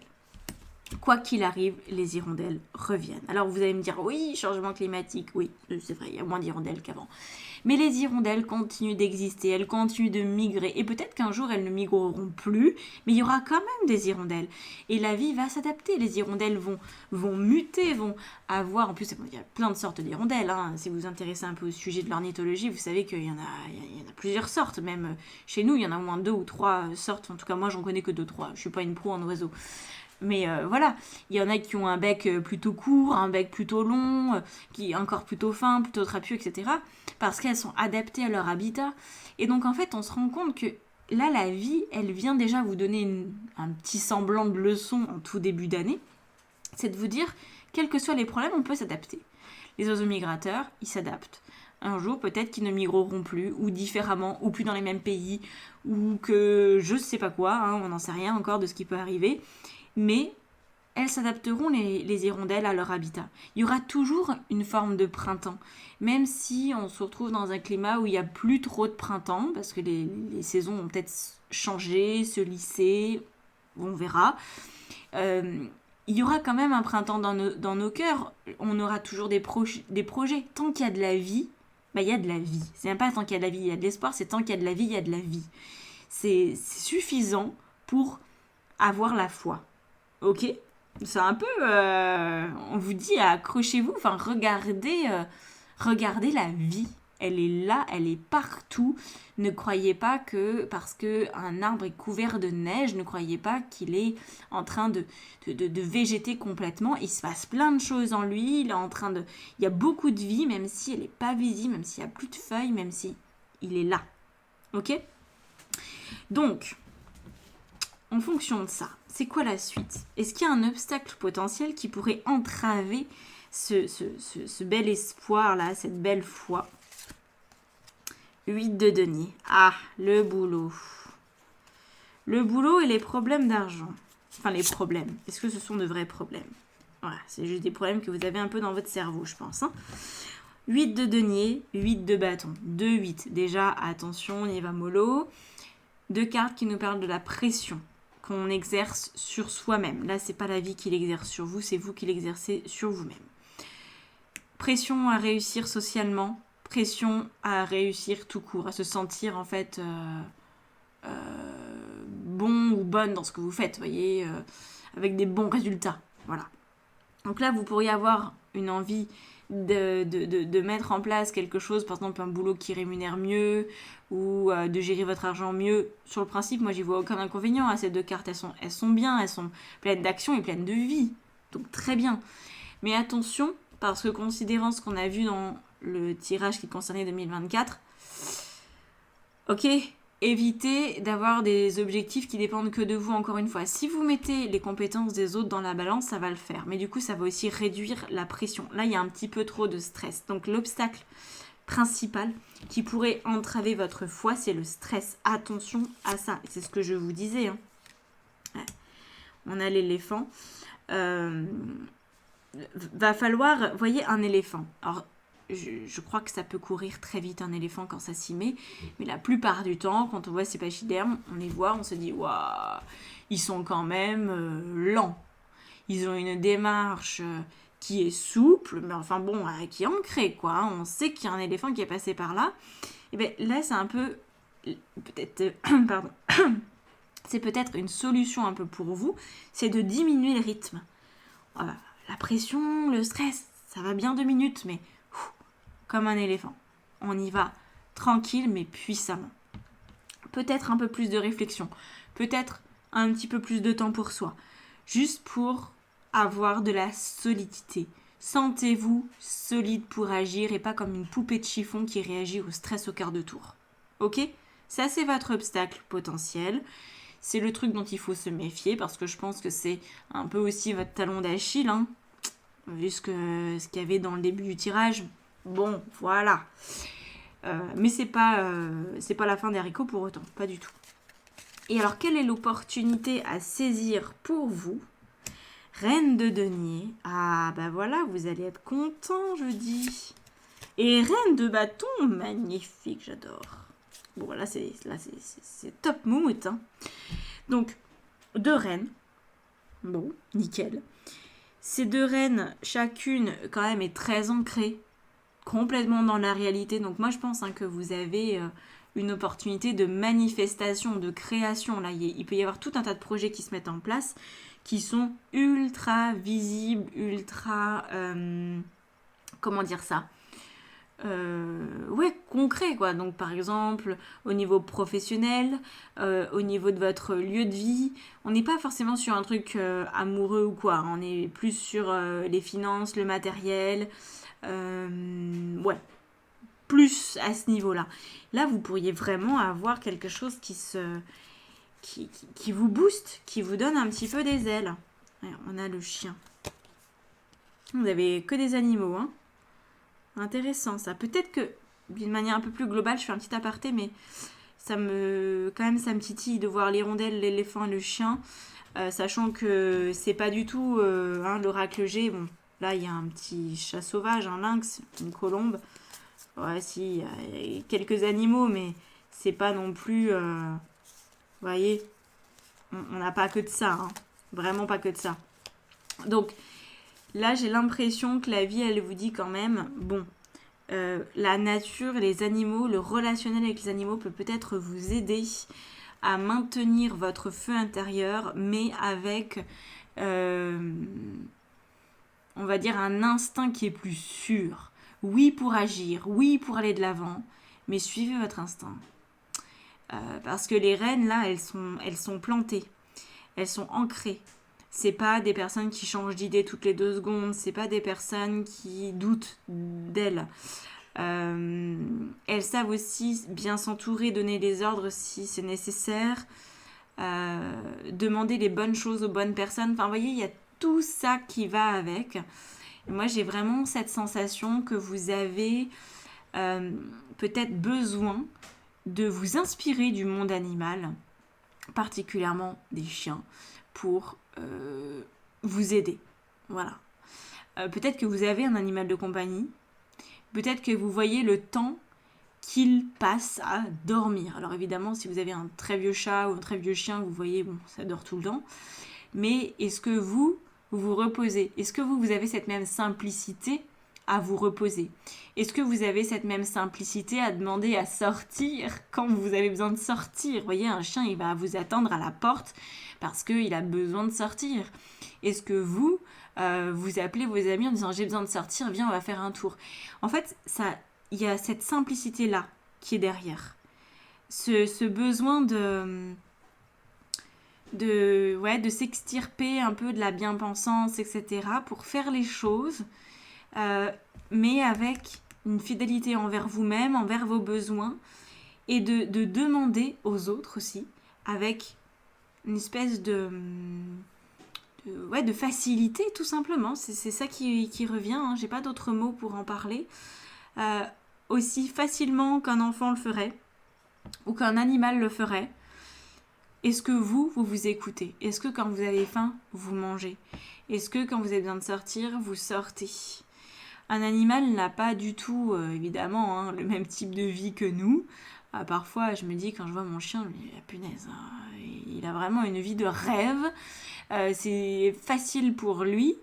Quoi qu'il arrive, les hirondelles reviennent. Alors vous allez me dire, oui, changement climatique, oui, c'est vrai, il y a moins d'hirondelles qu'avant. Mais les hirondelles continuent d'exister, elles continuent de migrer. Et peut-être qu'un jour, elles ne migreront plus, mais il y aura quand même des hirondelles. Et la vie va s'adapter. Les hirondelles vont muter, vont avoir... En plus, il y a plein de sortes d'hirondelles. Hein. Si vous vous intéressez un peu au sujet de l'ornithologie, vous savez qu'il y en a plusieurs sortes. Même chez nous, il y en a au moins 2 ou 3 sortes. En tout cas, moi, j'en connais que 2-3. Je ne suis pas une pro en oiseaux. Mais voilà, il y en a qui ont un bec plutôt court, un bec plutôt long, qui est encore plutôt fin, plutôt trapu, etc. Parce qu'elles sont adaptées à leur habitat. Et donc en fait, on se rend compte que là, la vie, elle vient déjà vous donner un petit semblant de leçon en tout début d'année. C'est de vous dire, quels que soient les problèmes, on peut s'adapter. Les oiseaux migrateurs, ils s'adaptent. Un jour, peut-être qu'ils ne migreront plus, ou différemment, ou plus dans les mêmes pays, ou que je sais pas quoi, hein, on n'en sait rien encore de ce qui peut arriver. Mais elles s'adapteront, les hirondelles, à leur habitat. Il y aura toujours une forme de printemps, même si on se retrouve dans un climat où il n'y a plus trop de printemps, parce que les saisons vont peut-être changer, se lisser, on verra. Il y aura quand même un printemps dans nos cœurs, on aura toujours des projets. Tant qu'il y a de la vie, il y a de la vie. C'est même pas tant qu'il y a de la vie, il y a de l'espoir, c'est tant qu'il y a de la vie, il y a de la vie. C'est suffisant pour avoir la foi. Ok, c'est un peu, on vous dit accrochez-vous, enfin regardez la vie, elle est là, elle est partout. Ne croyez pas que parce qu'un arbre est couvert de neige, ne croyez pas qu'il est en train de végéter complètement. Il se passe plein de choses en lui, il y a beaucoup de vie, même si elle n'est pas visible, même s'il n'y a plus de feuilles, même si il est là. Ok ? Donc, en fonction de ça, c'est quoi la suite ? Est-ce qu'il y a un obstacle potentiel qui pourrait entraver ce bel espoir-là, cette belle foi ? 8 de denier. Ah, le boulot. Le boulot et les problèmes d'argent. Enfin, les problèmes. Est-ce que ce sont de vrais problèmes ? Voilà, c'est juste des problèmes que vous avez un peu dans votre cerveau, je pense. 8 de denier, 8 de bâton. 2, 8. Déjà, attention, on y va mollo. 2 cartes qui nous parlent de la pression qu'on exerce sur soi-même. Là, c'est pas la vie qui l'exerce sur vous, c'est vous qui l'exercez sur vous-même. Pression à réussir socialement, pression à réussir tout court, à se sentir en fait bon ou bonne dans ce que vous faites, vous voyez, avec des bons résultats. Voilà. Donc là, vous pourriez avoir une envie de mettre en place quelque chose, par exemple un boulot qui rémunère mieux ou de gérer votre argent mieux. Sur le principe, moi j'y vois aucun inconvénient à ces 2 cartes, elles sont bien, elles sont pleines d'action et pleines de vie, donc très bien. Mais attention, parce que considérant ce qu'on a vu dans le tirage qui concernait 2024, ok, évitez d'avoir des objectifs qui dépendent que de vous, encore une fois. Si vous mettez les compétences des autres dans la balance, ça va le faire. Mais du coup, ça va aussi réduire la pression. Là, il y a un petit peu trop de stress. Donc, l'obstacle principal qui pourrait entraver votre foi, c'est le stress. Attention à ça. C'est ce que je vous disais. Ouais. On a l'éléphant. Va falloir... Voyez, un éléphant. Alors, je crois que ça peut courir très vite un éléphant quand ça s'y met, mais la plupart du temps, quand on voit ces pachydermes, on les voit, on se dit waouh, ils sont quand même lents. Ils ont une démarche qui est souple, mais enfin bon, qui est ancrée quoi. Hein. On sait qu'il y a un éléphant qui est passé par là. Et bien là, c'est un peu peut-être pardon. C'est peut-être une solution un peu pour vous, c'est de diminuer le rythme. Voilà. La pression, le stress, ça va bien 2 minutes, mais comme un éléphant. On y va tranquille mais puissamment. Peut-être un peu plus de réflexion, peut-être un petit peu plus de temps pour soi, juste pour avoir de la solidité. Sentez-vous solide pour agir et pas comme une poupée de chiffon qui réagit au stress au quart de tour. Ok ? Ça, c'est votre obstacle potentiel. C'est le truc dont il faut se méfier parce que je pense que c'est un peu aussi votre talon d'Achille, hein, vu ce qu'il y avait dans le début du tirage. Bon, voilà. Mais c'est pas la fin des haricots pour autant, pas du tout. Et alors, quelle est l'opportunité à saisir pour vous ? Reine de denier. Ah, bah voilà, vous allez être content, je dis. Et reine de bâton, magnifique, j'adore. Bon, là, c'est top moumoute. Hein. Donc, 2 reines. Bon, nickel. Ces 2 reines, chacune, quand même, est très ancrée. Complètement dans la réalité. Donc, moi, je pense que vous avez une opportunité de manifestation, de création. Là, il peut y avoir tout un tas de projets qui se mettent en place qui sont ultra visibles, ultra... comment dire ça ? Concret quoi. Donc par exemple au niveau professionnel, au niveau de votre lieu de vie, on n'est pas forcément sur un truc amoureux ou quoi, on est plus sur les finances, le matériel, plus à ce niveau là vous pourriez vraiment avoir quelque chose qui vous booste, qui vous donne un petit peu des ailes. Alors, on a le chien, vous avez que des animaux hein. Intéressant ça. Peut-être que d'une manière un peu plus globale, je fais un petit aparté, mais ça me titille de voir l'hirondelle, l'éléphant et le chien, sachant que c'est pas du tout l'oracle G. Bon, là il y a un petit chat sauvage, un lynx, une colombe. Ouais, si, il y a quelques animaux, mais c'est pas non plus. Vous voyez, on n'a pas que de ça, hein. Vraiment pas que de ça. Donc là, j'ai l'impression que la vie, elle vous dit quand même, bon, la nature, les animaux, le relationnel avec les animaux peut peut-être vous aider à maintenir votre feu intérieur, mais avec, on va dire, un instinct qui est plus sûr. Oui pour agir, oui pour aller de l'avant, mais suivez votre instinct. Parce que les reines, là, elles sont plantées, elles sont ancrées. C'est pas des personnes qui changent d'idée toutes les 2 secondes, c'est pas des personnes qui doutent d'elles. Elles savent aussi bien s'entourer, donner des ordres si c'est nécessaire, demander les bonnes choses aux bonnes personnes. Enfin, vous voyez, il y a tout ça qui va avec. Et moi, j'ai vraiment cette sensation que vous avez peut-être besoin de vous inspirer du monde animal, particulièrement des chiens, pour vous aider. Voilà. Peut-être que vous avez un animal de compagnie. Peut-être que vous voyez le temps qu'il passe à dormir. Alors évidemment, si vous avez un très vieux chat ou un très vieux chien, vous voyez, bon, ça dort tout le temps. Mais est-ce que vous vous reposez ? Est-ce que vous avez cette même simplicité à vous reposer ? Est-ce que vous avez cette même simplicité à demander à sortir quand vous avez besoin de sortir ? Vous voyez, un chien, il va vous attendre à la porte parce qu'il a besoin de sortir. Est-ce que vous appelez vos amis en disant « j'ai besoin de sortir, viens, on va faire un tour ». En fait, il y a cette simplicité-là qui est derrière. Ce besoin de s'extirper un peu de la bien-pensance, etc. pour faire les choses, mais avec une fidélité envers vous-même, envers vos besoins, et de demander aux autres aussi, avec une espèce de facilité tout simplement. C'est ça qui revient, hein. J'ai pas d'autres mots pour en parler. Aussi facilement qu'un enfant le ferait, ou qu'un animal le ferait. Est-ce que vous vous écoutez ? Est-ce que quand vous avez faim, vous mangez ? Est-ce que quand vous avez besoin de sortir, vous sortez ? Un animal n'a pas du tout, évidemment, hein, le même type de vie que nous. Parfois, je me dis, quand je vois mon chien, la punaise, hein, il a vraiment une vie de rêve. C'est facile pour lui.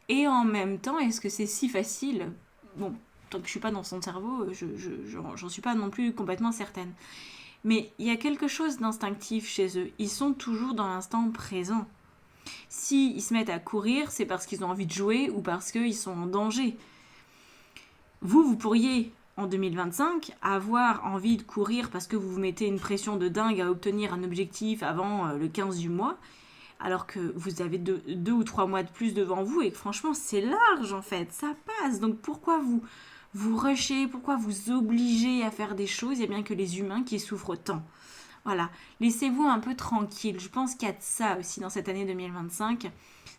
Et en même temps, est-ce que c'est si facile? Bon, tant que je suis pas dans son cerveau, j'en suis pas non plus complètement certaine. Mais il y a quelque chose d'instinctif chez eux. Ils sont toujours dans l'instant présent. S'ils se mettent à courir, c'est parce qu'ils ont envie de jouer ou parce qu'ils sont en danger. Vous pourriez, en 2025, avoir envie de courir parce que vous vous mettez une pression de dingue à obtenir un objectif avant le 15 du mois, alors que vous avez 2 ou 3 mois de plus devant vous et que franchement, c'est large en fait, ça passe. Donc pourquoi vous rushez, pourquoi vous obligez à faire des choses? Il y a bien que les humains qui souffrent tant. Voilà, laissez-vous un peu tranquille. Je pense qu'il y a de ça aussi dans cette année 2025,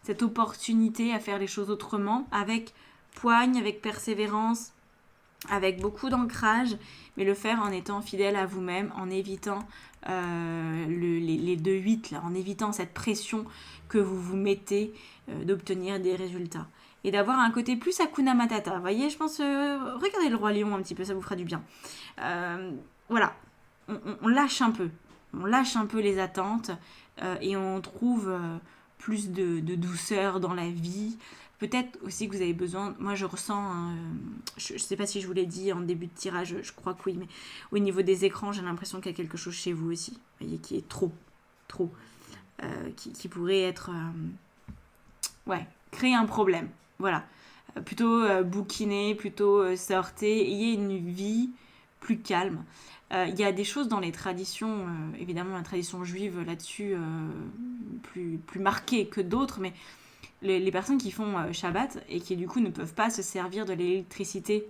cette opportunité à faire les choses autrement, avec poigne, avec persévérance, avec beaucoup d'ancrage, mais le faire en étant fidèle à vous-même, en évitant les 2-8, là, en évitant cette pression que vous vous mettez d'obtenir des résultats. Et d'avoir un côté plus Hakuna Matata. Vous voyez, je pense, regardez le Roi Lion un petit peu, ça vous fera du bien. Voilà, on lâche un peu. On lâche un peu les attentes et on trouve plus de douceur dans la vie. Peut-être aussi que vous avez besoin, moi je ressens, je ne sais pas si je vous l'ai dit en début de tirage, je crois que oui, mais au niveau des écrans, j'ai l'impression qu'il y a quelque chose chez vous aussi, vous voyez, qui est trop, qui pourrait être, créer un problème, voilà. Plutôt bouquiner, plutôt sortez, ayez une vie plus calme. Il y a des choses dans les traditions, évidemment la tradition juive là-dessus, plus marquée que d'autres, mais les personnes qui font Shabbat et qui du coup ne peuvent pas se servir de l'électricité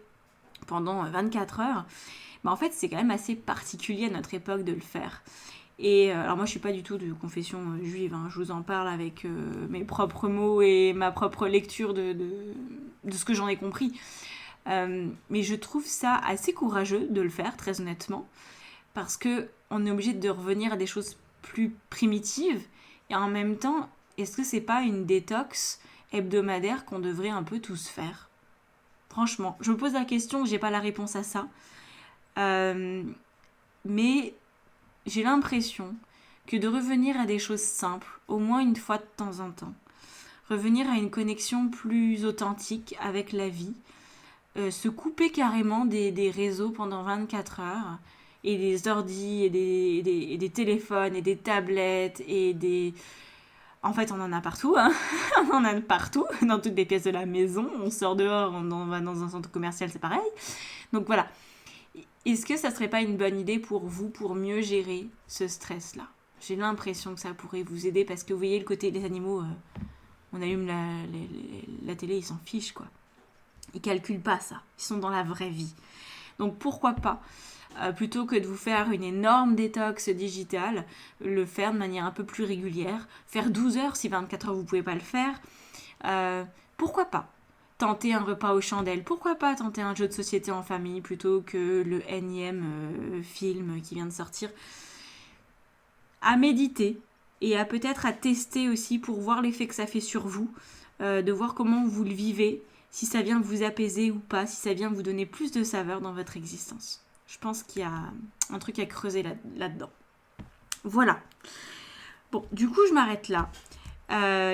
pendant 24 heures, bah en fait c'est quand même assez particulier à notre époque de le faire. Et alors moi je suis pas du tout de confession juive, hein, je vous en parle avec mes propres mots et ma propre lecture de ce que j'en ai compris. Mais je trouve ça assez courageux de le faire, très honnêtement, parce que on est obligé de revenir à des choses plus primitives et en même temps, est-ce que c'est pas une détox hebdomadaire qu'on devrait un peu tous faire? Franchement, je me pose la question, j'ai pas la réponse à ça. Mais j'ai l'impression que de revenir à des choses simples, au moins une fois de temps en temps, revenir à une connexion plus authentique avec la vie, se couper carrément des réseaux pendant 24 heures, et des ordis, et des téléphones, et des tablettes, et des... En fait, on en a partout, hein. On en a partout, dans toutes les pièces de la maison. On sort dehors, on va dans un centre commercial, c'est pareil. Donc voilà. Est-ce que ça serait pas une bonne idée pour vous, pour mieux gérer ce stress-là? J'ai l'impression que ça pourrait vous aider, parce que vous voyez le côté des animaux, on allume la télé, ils s'en fichent, quoi. Ils calculent pas ça, ils sont dans la vraie vie. Donc pourquoi pas, plutôt que de vous faire une énorme détox digitale, le faire de manière un peu plus régulière, faire 12 heures si 24 heures vous pouvez pas le faire. Pourquoi pas tenter un repas aux chandelles, pourquoi pas tenter un jeu de société en famille plutôt que le énième film qui vient de sortir. À méditer et à peut-être à tester aussi pour voir l'effet que ça fait sur vous, de voir comment vous le vivez, si ça vient vous apaiser ou pas, si ça vient vous donner plus de saveur dans votre existence. Je pense qu'il y a un truc à creuser là-dedans. Voilà. Bon, du coup, je m'arrête là.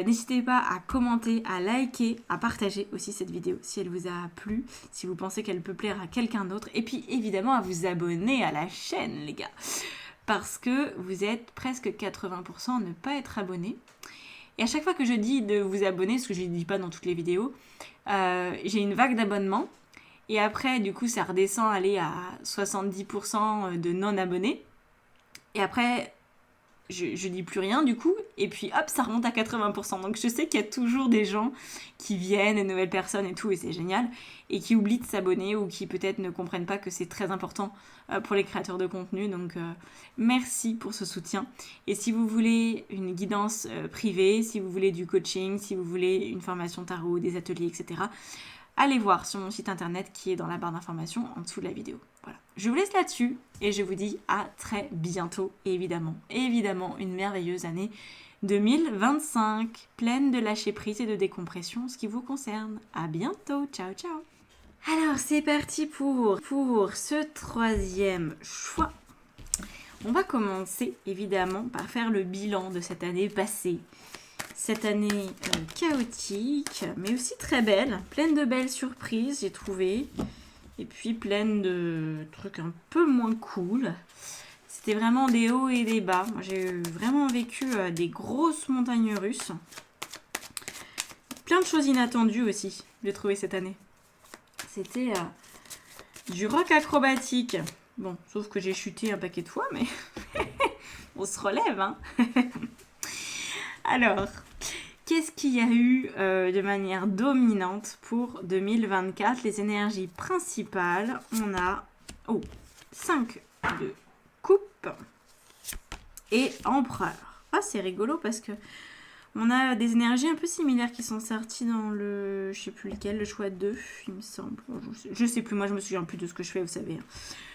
N'hésitez pas à commenter, à liker, à partager aussi cette vidéo si elle vous a plu, si vous pensez qu'elle peut plaire à quelqu'un d'autre. Et puis, évidemment, à vous abonner à la chaîne, les gars. Parce que vous êtes presque 80% à ne pas être abonnés. Et à chaque fois que je dis de vous abonner, ce que je ne dis pas dans toutes les vidéos, j'ai une vague d'abonnements. Et après, du coup, ça redescend aller à 70% de non-abonnés. Et après, je dis plus rien, du coup. Et puis, hop, ça remonte à 80%. Donc, je sais qu'il y a toujours des gens qui viennent, des nouvelles personnes et tout, et c'est génial. Et qui oublient de s'abonner ou qui peut-être ne comprennent pas que c'est très important pour les créateurs de contenu. Donc, merci pour ce soutien. Et si vous voulez une guidance privée, si vous voulez du coaching, si vous voulez une formation tarot, des ateliers, etc., allez voir sur mon site internet qui est dans la barre d'informations en dessous de la vidéo. Voilà. Je vous laisse là-dessus et je vous dis à très bientôt. Et évidemment, une merveilleuse année 2025, pleine de lâcher prise et de décompression, ce qui vous concerne. À bientôt. Ciao, ciao. Alors, c'est parti pour ce troisième choix. On va commencer, évidemment, par faire le bilan de cette année passée. Cette année chaotique, mais aussi très belle, pleine de belles surprises, j'ai trouvé. Et puis pleine de trucs un peu moins cool. C'était vraiment des hauts et des bas. Moi, j'ai vraiment vécu des grosses montagnes russes. Plein de choses inattendues aussi, j'ai trouvé cette année. C'était du rock acrobatique. Bon, sauf que j'ai chuté un paquet de fois, mais on se relève, hein. Alors, qu'est-ce qu'il y a eu de manière dominante pour 2024? Les énergies principales, on a 5 de coupe et empereur. Ah, c'est rigolo parce que on a des énergies un peu similaires qui sont sorties dans le... Je sais plus lequel, le choix 2, il me semble. Je sais plus, moi je me souviens plus de ce que je fais, vous savez.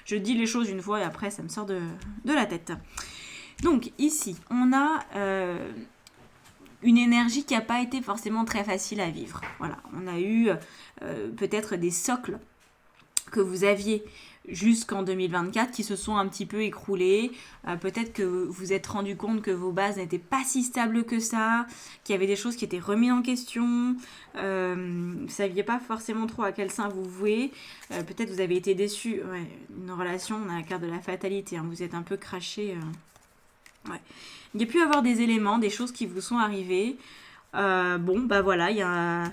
Je dis les choses une fois et après ça me sort de la tête. Donc ici, on a une énergie qui n'a pas été forcément très facile à vivre. Voilà, on a eu peut-être des socles que vous aviez jusqu'en 2024 qui se sont un petit peu écroulés. Peut-être que vous vous êtes rendu compte que vos bases n'étaient pas si stables que ça, qu'il y avait des choses qui étaient remises en question. Vous ne saviez pas forcément trop à quel sein vous vouez. Peut-être vous avez été déçus. Ouais, une relation, on a la carte de la fatalité. Hein, vous êtes un peu craché. Ouais. Il y a pu avoir des éléments, des choses qui vous sont arrivées. Voilà, il y a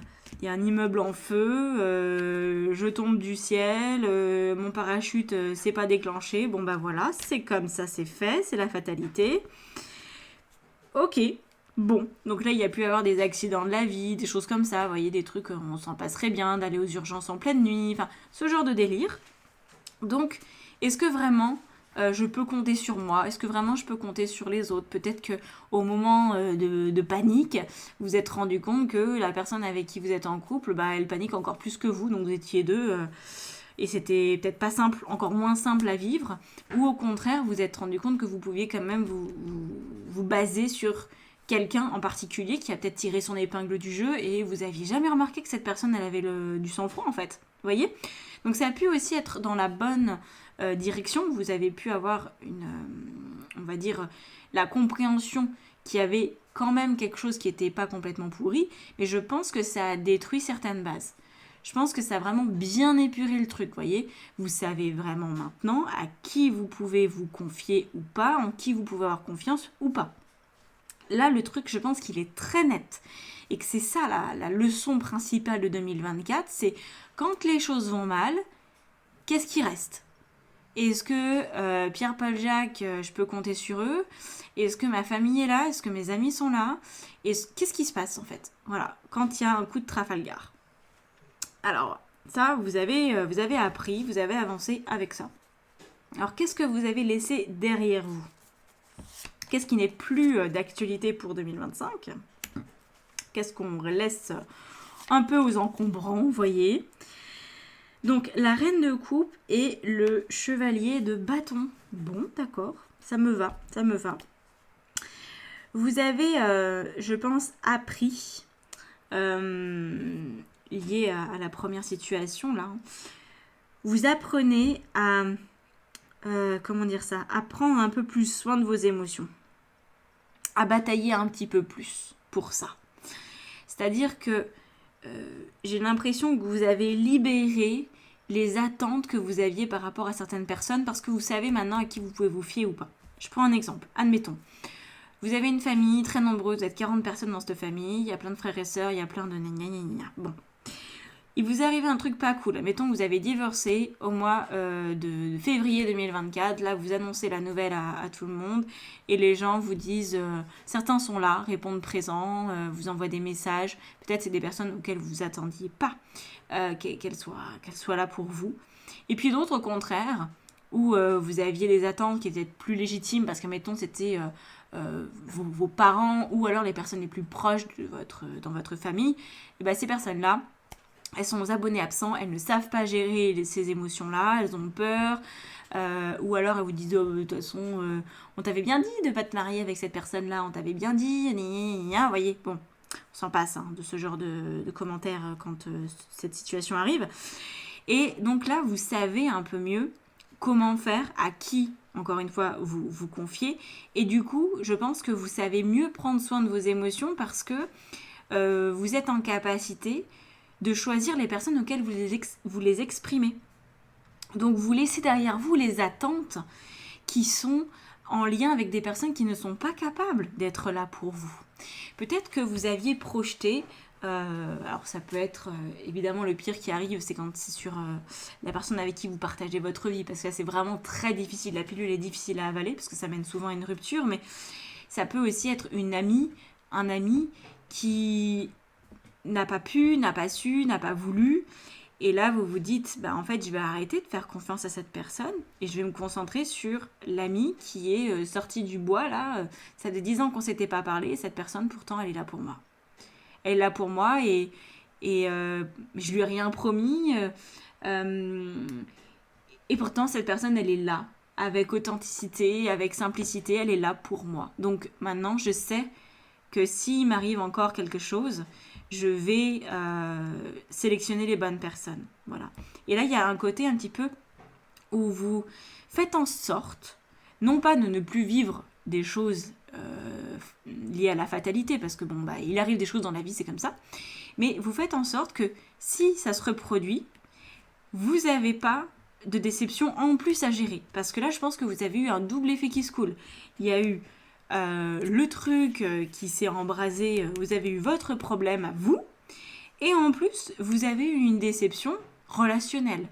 un immeuble en feu, je tombe du ciel, mon parachute s'est pas déclenché. Bon, voilà, c'est comme ça, c'est fait, c'est la fatalité. Ok, bon, donc là, il y a pu avoir des accidents de la vie, des choses comme ça, vous voyez, des trucs, on s'en passerait bien, d'aller aux urgences en pleine nuit, enfin, ce genre de délire. Donc, est-ce que vraiment je peux compter sur moi? Est-ce que vraiment je peux compter sur les autres? Peut-être que au moment de panique, vous vous êtes rendu compte que la personne avec qui vous êtes en couple, elle panique encore plus que vous, donc vous étiez deux, et c'était peut-être pas simple, encore moins simple à vivre, ou au contraire, vous vous êtes rendu compte que vous pouviez quand même vous baser sur quelqu'un en particulier qui a peut-être tiré son épingle du jeu et vous aviez jamais remarqué que cette personne, elle avait du sang-froid en fait, vous voyez? Donc ça a pu aussi être dans la bonne direction, vous avez pu avoir on va dire, la compréhension qu'il y avait quand même quelque chose qui n'était pas complètement pourri, mais je pense que ça a détruit certaines bases. Je pense que ça a vraiment bien épuré le truc, voyez. Vous savez vraiment maintenant à qui vous pouvez vous confier ou pas, en qui vous pouvez avoir confiance ou pas. Là, le truc, je pense qu'il est très net. Et que c'est ça la leçon principale de 2024, c'est quand les choses vont mal, qu'est-ce qui reste? Est-ce que Pierre, Paul, Jacques, je peux compter sur eux? Est-ce que ma famille est là? Est-ce que mes amis sont là? Qu'est-ce qui se passe en fait? Voilà, quand il y a un coup de Trafalgar. Alors, ça, vous avez appris, vous avez avancé avec ça. Alors, qu'est-ce que vous avez laissé derrière vous? Qu'est-ce qui n'est plus d'actualité pour 2025? Qu'est-ce qu'on laisse un peu aux encombrants, vous voyez? Donc, la reine de coupe et le chevalier de bâton. Bon, d'accord, ça me va. Vous avez, je pense, appris, lié à la première situation, là, vous apprenez à, à prendre un peu plus soin de vos émotions, à batailler un petit peu plus pour ça. C'est-à-dire que j'ai l'impression que vous avez libéré les attentes que vous aviez par rapport à certaines personnes parce que vous savez maintenant à qui vous pouvez vous fier ou pas. Je prends un exemple. Admettons, vous avez une famille très nombreuse, vous êtes 40 personnes dans cette famille, il y a plein de frères et sœurs, il y a plein de gna. Bon. Il vous arrive un truc pas cool. Admettons que vous avez divorcé au mois de février 2024. Là, vous annoncez la nouvelle à tout le monde. Et les gens vous disent... certains sont là, répondent présents, vous envoient des messages. Peut-être c'est des personnes auxquelles vous ne attendiez pas qu'elles soient là pour vous. Et puis d'autres, au contraire, où vous aviez des attentes qui étaient plus légitimes. Parce que, mettons, c'était... vos parents ou alors les personnes les plus proches dans votre famille. Et bien, ces personnes-là, elles sont aux abonnés absents, elles ne savent pas gérer ces émotions-là, elles ont peur, ou alors elles vous disent de toute façon, on t'avait bien dit de ne pas te marier avec cette personne-là, on t'avait bien dit, vous voyez, bon, on s'en passe de ce genre de commentaires quand cette situation arrive. Et donc là, vous savez un peu mieux comment faire, à qui, encore une fois, vous confiez. Et du coup, je pense que vous savez mieux prendre soin de vos émotions parce que vous êtes en capacité de choisir les personnes auxquelles vous les exprimez. Donc vous laissez derrière vous les attentes qui sont en lien avec des personnes qui ne sont pas capables d'être là pour vous. Peut-être que vous aviez projeté, alors ça peut être évidemment le pire qui arrive, c'est quand c'est sur la personne avec qui vous partagez votre vie, parce que là c'est vraiment très difficile, la pilule est difficile à avaler, parce que ça mène souvent à une rupture, mais ça peut aussi être une amie, un ami qui n'a pas pu, n'a pas su, n'a pas voulu. Et là, vous vous dites, en fait, je vais arrêter de faire confiance à cette personne et je vais me concentrer sur l'ami qui est sorti du bois, là. Ça fait 10 ans qu'on ne s'était pas parlé et cette personne, pourtant, elle est là pour moi. Elle est là pour moi et je lui ai rien promis. Et pourtant, cette personne, elle est là, avec authenticité, avec simplicité, elle est là pour moi. Donc maintenant, je sais que s'il m'arrive encore quelque chose, je vais sélectionner les bonnes personnes. Voilà. Et là, il y a un côté un petit peu où vous faites en sorte, non pas de ne plus vivre des choses liées à la fatalité, parce que il arrive des choses dans la vie, c'est comme ça, mais vous faites en sorte que si ça se reproduit, vous n'avez pas de déception en plus à gérer. Parce que là, je pense que vous avez eu un double effet qui se coule. Il y a eu le truc qui s'est embrasé, vous avez eu votre problème à vous, et en plus, vous avez eu une déception relationnelle,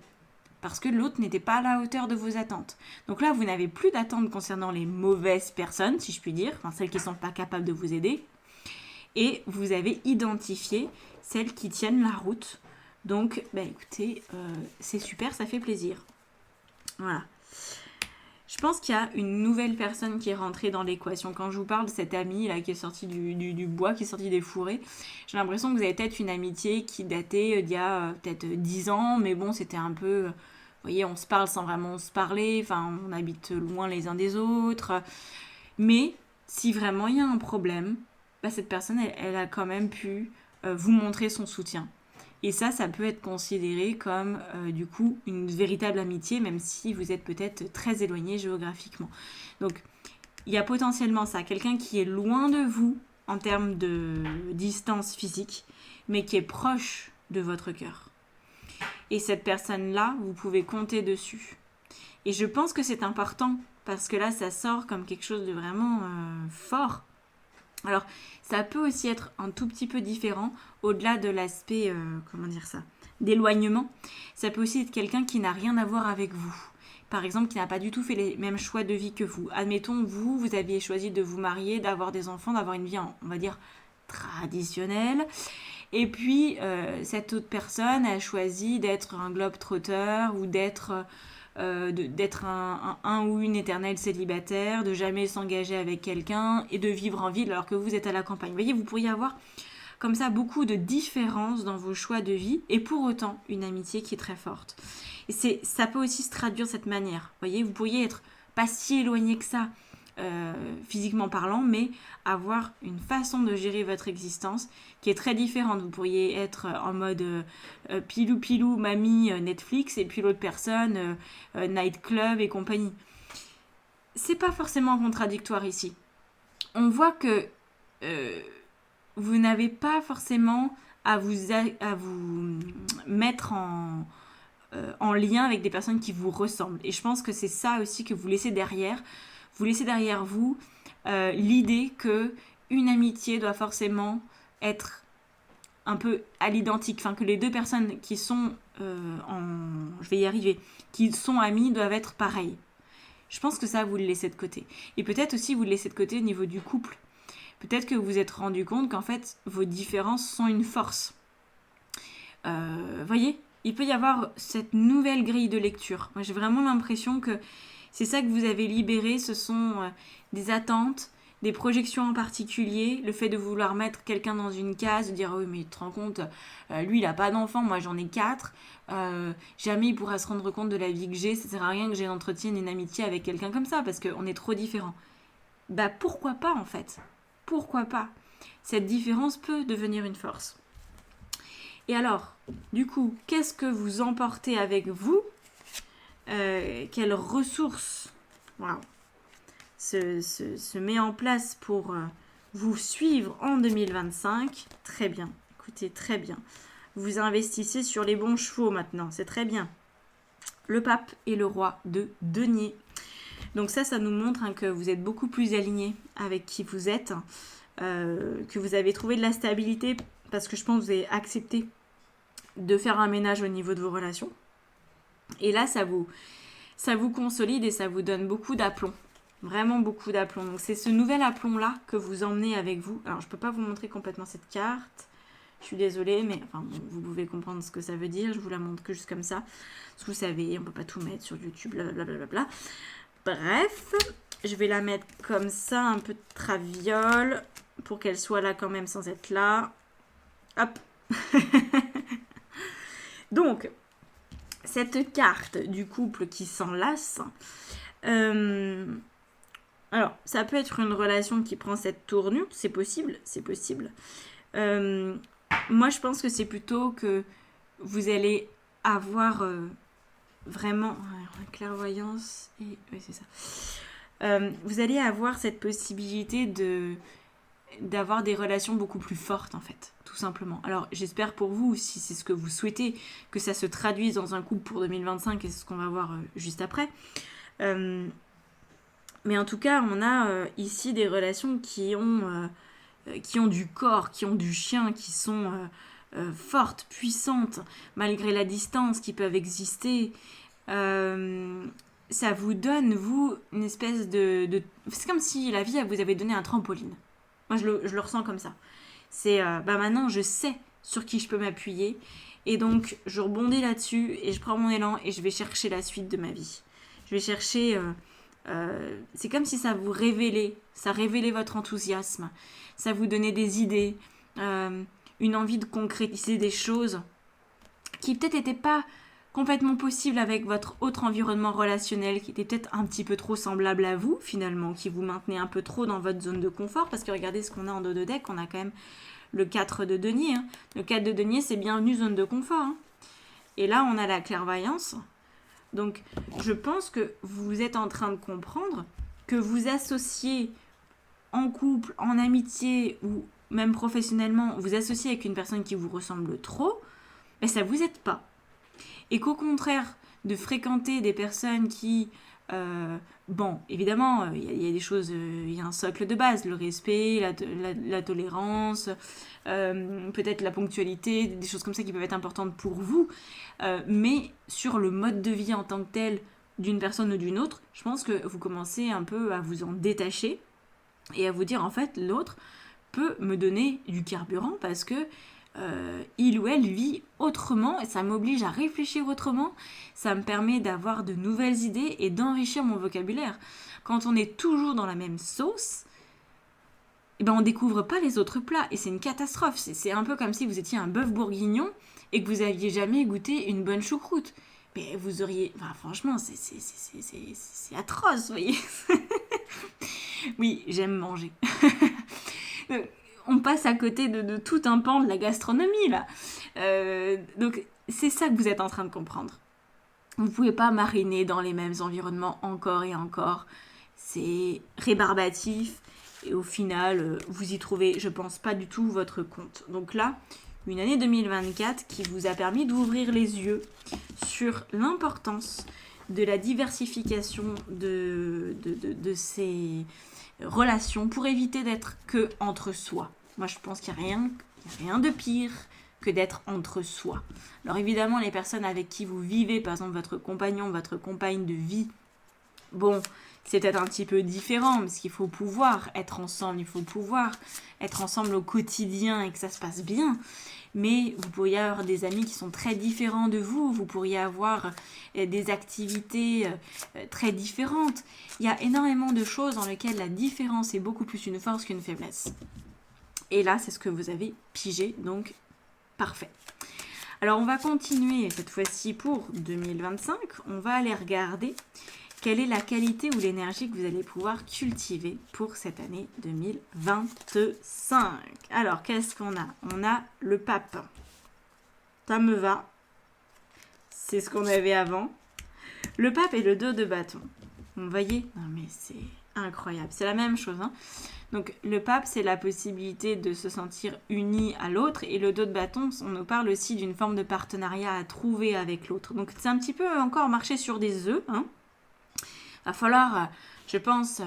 parce que l'autre n'était pas à la hauteur de vos attentes. Donc là, vous n'avez plus d'attentes concernant les mauvaises personnes, si je puis dire, enfin celles qui ne sont pas capables de vous aider, et vous avez identifié celles qui tiennent la route. Donc, écoutez, c'est super, ça fait plaisir. Voilà. Je pense qu'il y a une nouvelle personne qui est rentrée dans l'équation. Quand je vous parle de cette amie là, qui est sortie du bois, qui est sortie des fourrés, j'ai l'impression que vous avez peut-être une amitié qui datait d'il y a peut-être 10 ans, mais bon, c'était un peu... Vous voyez, on se parle sans vraiment se parler, enfin, on habite loin les uns des autres. Mais si vraiment il y a un problème, cette personne, elle a quand même pu vous montrer son soutien. Et ça peut être considéré comme, du coup, une véritable amitié, même si vous êtes peut-être très éloigné géographiquement. Donc, il y a potentiellement ça, quelqu'un qui est loin de vous en termes de distance physique, mais qui est proche de votre cœur. Et cette personne-là, vous pouvez compter dessus. Et je pense que c'est important, parce que là, ça sort comme quelque chose de vraiment fort. Alors, ça peut aussi être un tout petit peu différent, au-delà de l'aspect, d'éloignement. Ça peut aussi être quelqu'un qui n'a rien à voir avec vous. Par exemple, qui n'a pas du tout fait les mêmes choix de vie que vous. Admettons, vous aviez choisi de vous marier, d'avoir des enfants, d'avoir une vie, on va dire, traditionnelle. Et puis, cette autre personne a choisi d'être un globe-trotter ou d'être un ou une éternelle célibataire, de jamais s'engager avec quelqu'un et de vivre en ville alors que vous êtes à la campagne. Vous voyez, vous pourriez avoir comme ça beaucoup de différences dans vos choix de vie et pour autant une amitié qui est très forte. Et ça peut aussi se traduire de cette manière. Vous voyez, vous pourriez être pas si éloigné que ça physiquement parlant, mais avoir une façon de gérer votre existence qui est très différente. Vous pourriez être en mode pilou mamie Netflix et puis l'autre personne nightclub et compagnie. C'est pas forcément contradictoire ici. On voit que vous n'avez pas forcément à vous mettre en lien avec des personnes qui vous ressemblent. Et je pense que c'est ça aussi que vous laissez derrière. Vous laissez derrière vous l'idée que une amitié doit forcément être un peu à l'identique. Enfin, que les deux personnes qui sont je vais y arriver, qui sont amies doivent être pareilles. Je pense que ça, vous le laissez de côté. Et peut-être aussi, vous le laissez de côté au niveau du couple. Peut-être que vous vous êtes rendu compte qu'en fait, vos différences sont une force. Voyez, il peut y avoir cette nouvelle grille de lecture. Moi, j'ai vraiment l'impression que c'est ça que vous avez libéré, ce sont des attentes, des projections en particulier, le fait de vouloir mettre quelqu'un dans une case, de dire « oui, mais tu te rends compte, lui, il n'a pas d'enfant, moi, j'en ai 4, jamais il pourra se rendre compte de la vie que j'ai, ça sert à rien que j'entretienne une amitié avec quelqu'un comme ça, parce qu'on est trop différents. » Pourquoi pas, en fait ? Pourquoi pas ? Cette différence peut devenir une force. Et alors, du coup, qu'est-ce que vous emportez avec vous? Quelles ressources se met en place pour vous suivre en 2025? Très bien, écoutez, très bien. Vous investissez sur les bons chevaux maintenant, c'est très bien. Le pape et le roi de denier. Donc ça nous montre que vous êtes beaucoup plus aligné avec qui vous êtes, que vous avez trouvé de la stabilité, parce que je pense que vous avez accepté de faire un ménage au niveau de vos relations. Et là, ça vous consolide et ça vous donne beaucoup d'aplomb. Vraiment beaucoup d'aplomb. Donc c'est ce nouvel aplomb-là que vous emmenez avec vous. Alors je ne peux pas vous montrer complètement cette carte. Je suis désolée, mais enfin, bon, vous pouvez comprendre ce que ça veut dire. Je vous la montre que juste comme ça. Parce que vous savez, on ne peut pas tout mettre sur YouTube, blablabla. Bref, je vais la mettre comme ça, un peu de traviole, pour qu'elle soit là quand même sans être là. Hop. Donc, cette carte du couple qui s'enlace, alors, ça peut être une relation qui prend cette tournure, c'est possible, c'est possible. Moi, je pense que c'est plutôt que vous allez avoir vraiment clairvoyance et oui, c'est ça. Vous allez avoir cette possibilité d'avoir des relations beaucoup plus fortes en fait, tout simplement. Alors, j'espère pour vous, si c'est ce que vous souhaitez, que ça se traduise dans un couple pour 2025 et c'est ce qu'on va voir juste après. Mais en tout cas, on a ici des relations qui ont du corps, qui ont du chien, qui sont fortes, puissantes, malgré la distance qui peuvent exister. Ça vous donne, vous, une espèce de... C'est comme si la vie vous avait donné un trampoline. Moi, je le ressens comme ça. C'est, maintenant, je sais sur qui je peux m'appuyer. Et donc, je rebondis là-dessus et je prends mon élan et je vais chercher la suite de ma vie. Je vais chercher... c'est comme si ça vous révélait, ça révélait votre enthousiasme, ça vous donnait des idées, une envie de concrétiser des choses qui peut-être n'étaient pas complètement possibles avec votre autre environnement relationnel, qui était peut-être un petit peu trop semblable à vous finalement, qui vous maintenait un peu trop dans votre zone de confort, parce que regardez ce qu'on a en dos de deck, on a quand même le 4 de denier, hein. Le 4 de denier, c'est bienvenue zone de confort, hein. Et là on a la clairvoyance. Donc, je pense que vous êtes en train de comprendre que vous associez en couple, en amitié ou même professionnellement, vous associez avec une personne qui vous ressemble trop, mais ça vous aide pas. Et qu'au contraire, de fréquenter des personnes qui... bon, évidemment, il y a des choses, il y a un socle de base, le respect, la tolérance, peut-être la ponctualité, des choses comme ça qui peuvent être importantes pour vous, mais sur le mode de vie en tant que tel d'une personne ou d'une autre, je pense que vous commencez un peu à vous en détacher et à vous dire en fait l'autre peut me donner du carburant parce que il ou elle vit autrement et ça m'oblige à réfléchir autrement, ça me permet d'avoir de nouvelles idées et d'enrichir mon vocabulaire. Quand on est toujours dans la même sauce, eh ben on découvre pas les autres plats et c'est une catastrophe. C'est un peu comme si vous étiez un bœuf bourguignon et que vous aviez jamais goûté une bonne choucroute. Mais vous auriez... Enfin, franchement, c'est atroce, vous voyez. Oui, j'aime manger. On passe à côté de tout un pan de la gastronomie, là. Donc, c'est ça que vous êtes en train de comprendre. Vous ne pouvez pas mariner dans les mêmes environnements encore et encore. C'est rébarbatif. Et au final, vous y trouvez, je pense, pas du tout votre compte. Donc là, une année 2024 qui vous a permis d'ouvrir les yeux sur l'importance de la diversification de ces relations pour éviter d'être que entre soi. Moi, je pense qu'il n'y a rien de pire que d'être entre soi. Alors évidemment, les personnes avec qui vous vivez, par exemple votre compagnon, votre compagne de vie, bon, c'est peut-être un petit peu différent, parce qu'il faut pouvoir être ensemble, il faut pouvoir être ensemble au quotidien et que ça se passe bien. Mais vous pourriez avoir des amis qui sont très différents de vous, vous pourriez avoir des activités très différentes. Il y a énormément de choses dans lesquelles la différence est beaucoup plus une force qu'une faiblesse. Et là, c'est ce que vous avez pigé, donc parfait. Alors, on va continuer cette fois-ci pour 2025. On va aller regarder quelle est la qualité ou l'énergie que vous allez pouvoir cultiver pour cette année 2025. Alors, qu'est-ce qu'on a? On a le pape. ça me va. C'est ce qu'on avait avant. Le pape et le 2 de bâton. Vous voyez? Non mais c'est incroyable. C'est la même chose. Hein. Donc le pape, c'est la possibilité de se sentir uni à l'autre. Et le 2 de bâton, on nous parle aussi d'une forme de partenariat à trouver avec l'autre. Donc c'est un petit peu encore marcher sur des œufs. Hein. Va falloir, je pense,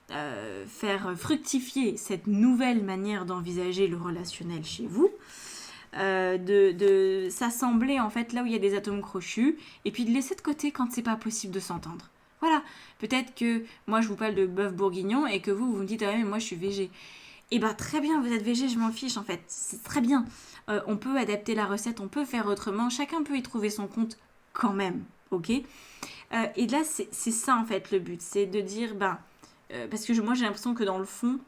faire fructifier cette nouvelle manière d'envisager le relationnel chez vous. De s'assembler en fait là où il y a des atomes crochus et puis de laisser de côté quand c'est pas possible de s'entendre. Voilà, peut-être que moi je vous parle de bœuf bourguignon et que vous me dites ah ouais mais moi je suis végé. Et ben très bien, vous êtes végé, je m'en fiche en fait, c'est très bien. On peut adapter la recette, on peut faire autrement, chacun peut y trouver son compte quand même, ok. Et là c'est ça en fait le but, c'est de dire parce que moi j'ai l'impression que dans le fond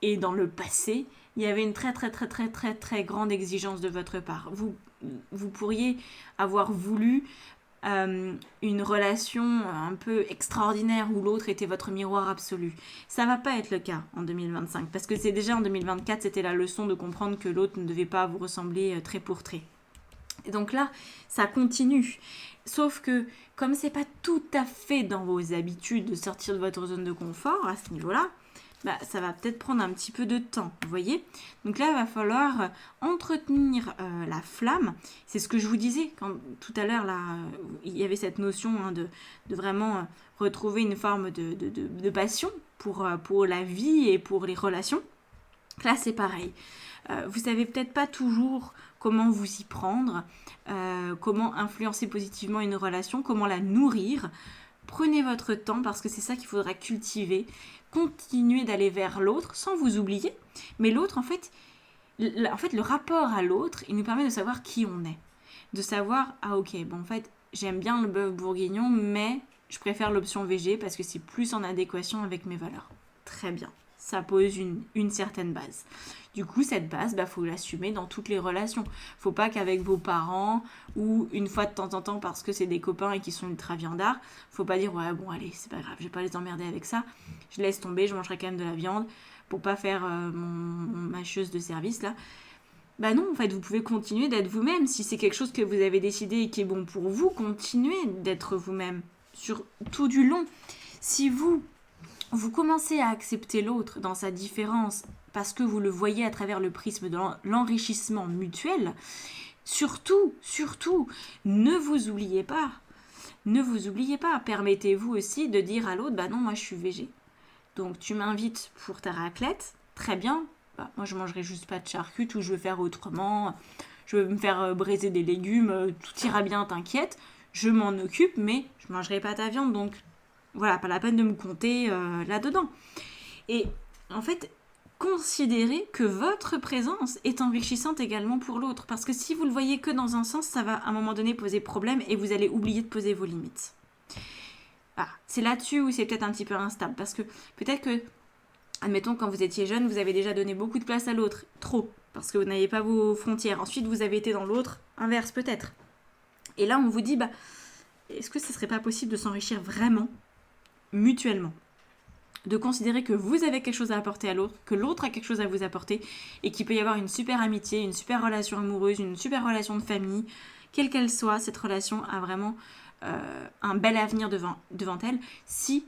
et dans le passé, il y avait une très grande exigence de votre part. Vous pourriez avoir voulu une relation un peu extraordinaire où l'autre était votre miroir absolu. Ça va pas être le cas en 2025 parce que c'est déjà en 2024, c'était la leçon de comprendre que l'autre ne devait pas vous ressembler trait pour trait. Et donc là, ça continue. Sauf que comme c'est pas tout à fait dans vos habitudes de sortir de votre zone de confort à ce niveau-là, ça va peut-être prendre un petit peu de temps, vous voyez. Donc là, il va falloir entretenir la flamme. C'est ce que je vous disais quand tout à l'heure, là, il y avait cette notion de vraiment retrouver une forme de passion pour la vie et pour les relations. Là, c'est pareil. Vous savez peut-être pas toujours comment vous y prendre, comment influencer positivement une relation, comment la nourrir. Prenez votre temps parce que c'est ça qu'il faudra cultiver. Continuez d'aller vers l'autre sans vous oublier. Mais l'autre, en fait, le rapport à l'autre, il nous permet de savoir qui on est. De savoir, ah ok, bon en fait, j'aime bien le bœuf bourguignon, mais je préfère l'option végé parce que c'est plus en adéquation avec mes valeurs. Très bien. Ça pose une certaine base. Du coup, cette base, faut l'assumer dans toutes les relations. Faut pas qu'avec vos parents ou une fois de temps en temps parce que c'est des copains et qu'ils sont ultra viandards, faut pas dire ouais bon allez c'est pas grave, je vais pas les emmerder avec ça, je laisse tomber, je mangerai quand même de la viande pour pas faire mon mâcheuse de service là. Non, en fait, vous pouvez continuer d'être vous-même. Si c'est quelque chose que vous avez décidé et qui est bon pour vous, continuez d'être vous-même sur tout du long. Si vous commencez à accepter l'autre dans sa différence parce que vous le voyez à travers le prisme de l'enrichissement mutuel, surtout, ne vous oubliez pas. Ne vous oubliez pas. Permettez-vous aussi de dire à l'autre, non, moi je suis végé. Donc tu m'invites pour ta raclette, très bien. Moi je mangerai juste pas de charcutes ou je vais faire autrement. Je vais me faire braiser des légumes, tout ira bien, t'inquiète. Je m'en occupe, mais je mangerai pas ta viande, donc voilà, pas la peine de me compter là-dedans. Et en fait, considérez que votre présence est enrichissante également pour l'autre. Parce que si vous le voyez que dans un sens, ça va à un moment donné poser problème et vous allez oublier de poser vos limites. C'est là-dessus où c'est peut-être un petit peu instable. Parce que peut-être que, admettons, quand vous étiez jeune, vous avez déjà donné beaucoup de place à l'autre. Trop. Parce que vous n'aviez pas vos frontières. Ensuite, vous avez été dans l'autre. Inverse peut-être. Et là, on vous dit, est-ce que ce serait pas possible de s'enrichir vraiment mutuellement, de considérer que vous avez quelque chose à apporter à l'autre, que l'autre a quelque chose à vous apporter et qu'il peut y avoir une super amitié, une super relation amoureuse, une super relation de famille, quelle qu'elle soit, cette relation a vraiment un bel avenir devant elle si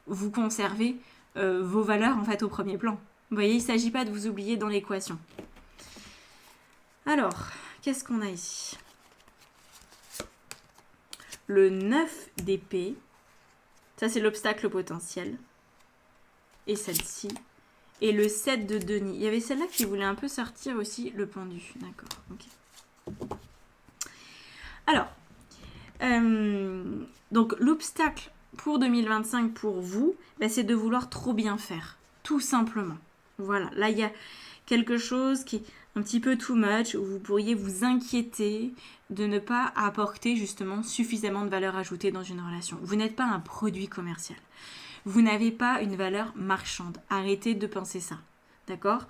vous conservez vos valeurs en fait au premier plan. Vous voyez, il ne s'agit pas de vous oublier dans l'équation. Alors, qu'est-ce qu'on a ici ? Le 9 d'épée. Ça, c'est l'obstacle potentiel. Et celle-ci. Et le 7 de denier. Il y avait celle-là qui voulait un peu sortir aussi, le pendu. D'accord, ok. Alors, donc l'obstacle pour 2025 pour vous, c'est de vouloir trop bien faire. Tout simplement. Voilà, là, il y a quelque chose qui est un petit peu too much, où vous pourriez vous inquiéter de ne pas apporter justement suffisamment de valeur ajoutée dans une relation. Vous n'êtes pas un produit commercial. Vous n'avez pas une valeur marchande. Arrêtez de penser ça. D'accord ?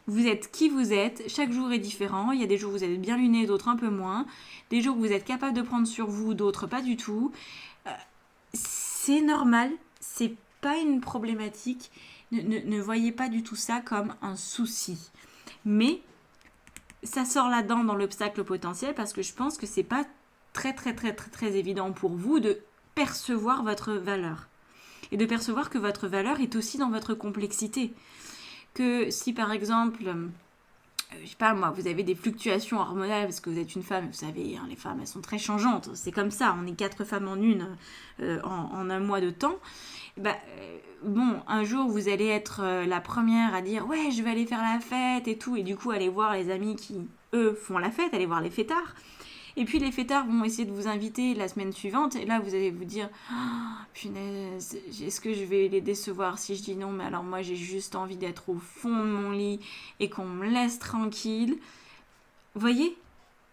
Vous êtes qui vous êtes. Chaque jour est différent. Il y a des jours où vous êtes bien luné, d'autres un peu moins. Des jours où vous êtes capable de prendre sur vous, d'autres pas du tout. C'est normal. C'est pas une problématique. Ne voyez pas du tout ça comme un souci. Mais ça sort là-dedans dans l'obstacle potentiel parce que je pense que c'est pas très évident pour vous de percevoir votre valeur. Et de percevoir que votre valeur est aussi dans votre complexité. Que si par exemple, je sais pas moi, vous avez des fluctuations hormonales parce que vous êtes une femme, vous savez, hein, les femmes elles sont très changeantes, c'est comme ça, on est 4 femmes en une en un mois de temps. Bon, un jour vous allez être la première à dire ouais je vais aller faire la fête et tout, et du coup aller voir les amis qui eux font la fête, aller voir les fêtards. Et puis les fêtards vont essayer de vous inviter la semaine suivante. Et là, vous allez vous dire oh, punaise, est-ce que je vais les décevoir si je dis non? Mais alors moi, j'ai juste envie d'être au fond de mon lit et qu'on me laisse tranquille. Voyez,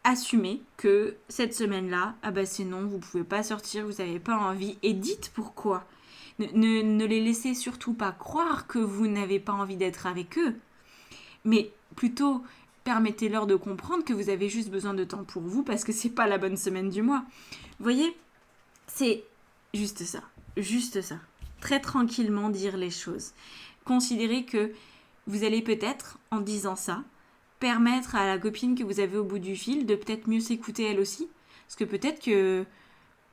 assumez que cette semaine-là, c'est non, vous pouvez pas sortir, vous n'avez pas envie. Et dites pourquoi. Ne les laissez surtout pas croire que vous n'avez pas envie d'être avec eux. Mais plutôt... permettez-leur de comprendre que vous avez juste besoin de temps pour vous parce que c'est pas la bonne semaine du mois. Vous voyez, c'est juste ça. Très tranquillement dire les choses. Considérez que vous allez peut-être, en disant ça, permettre à la copine que vous avez au bout du fil de peut-être mieux s'écouter elle aussi. Parce que peut-être que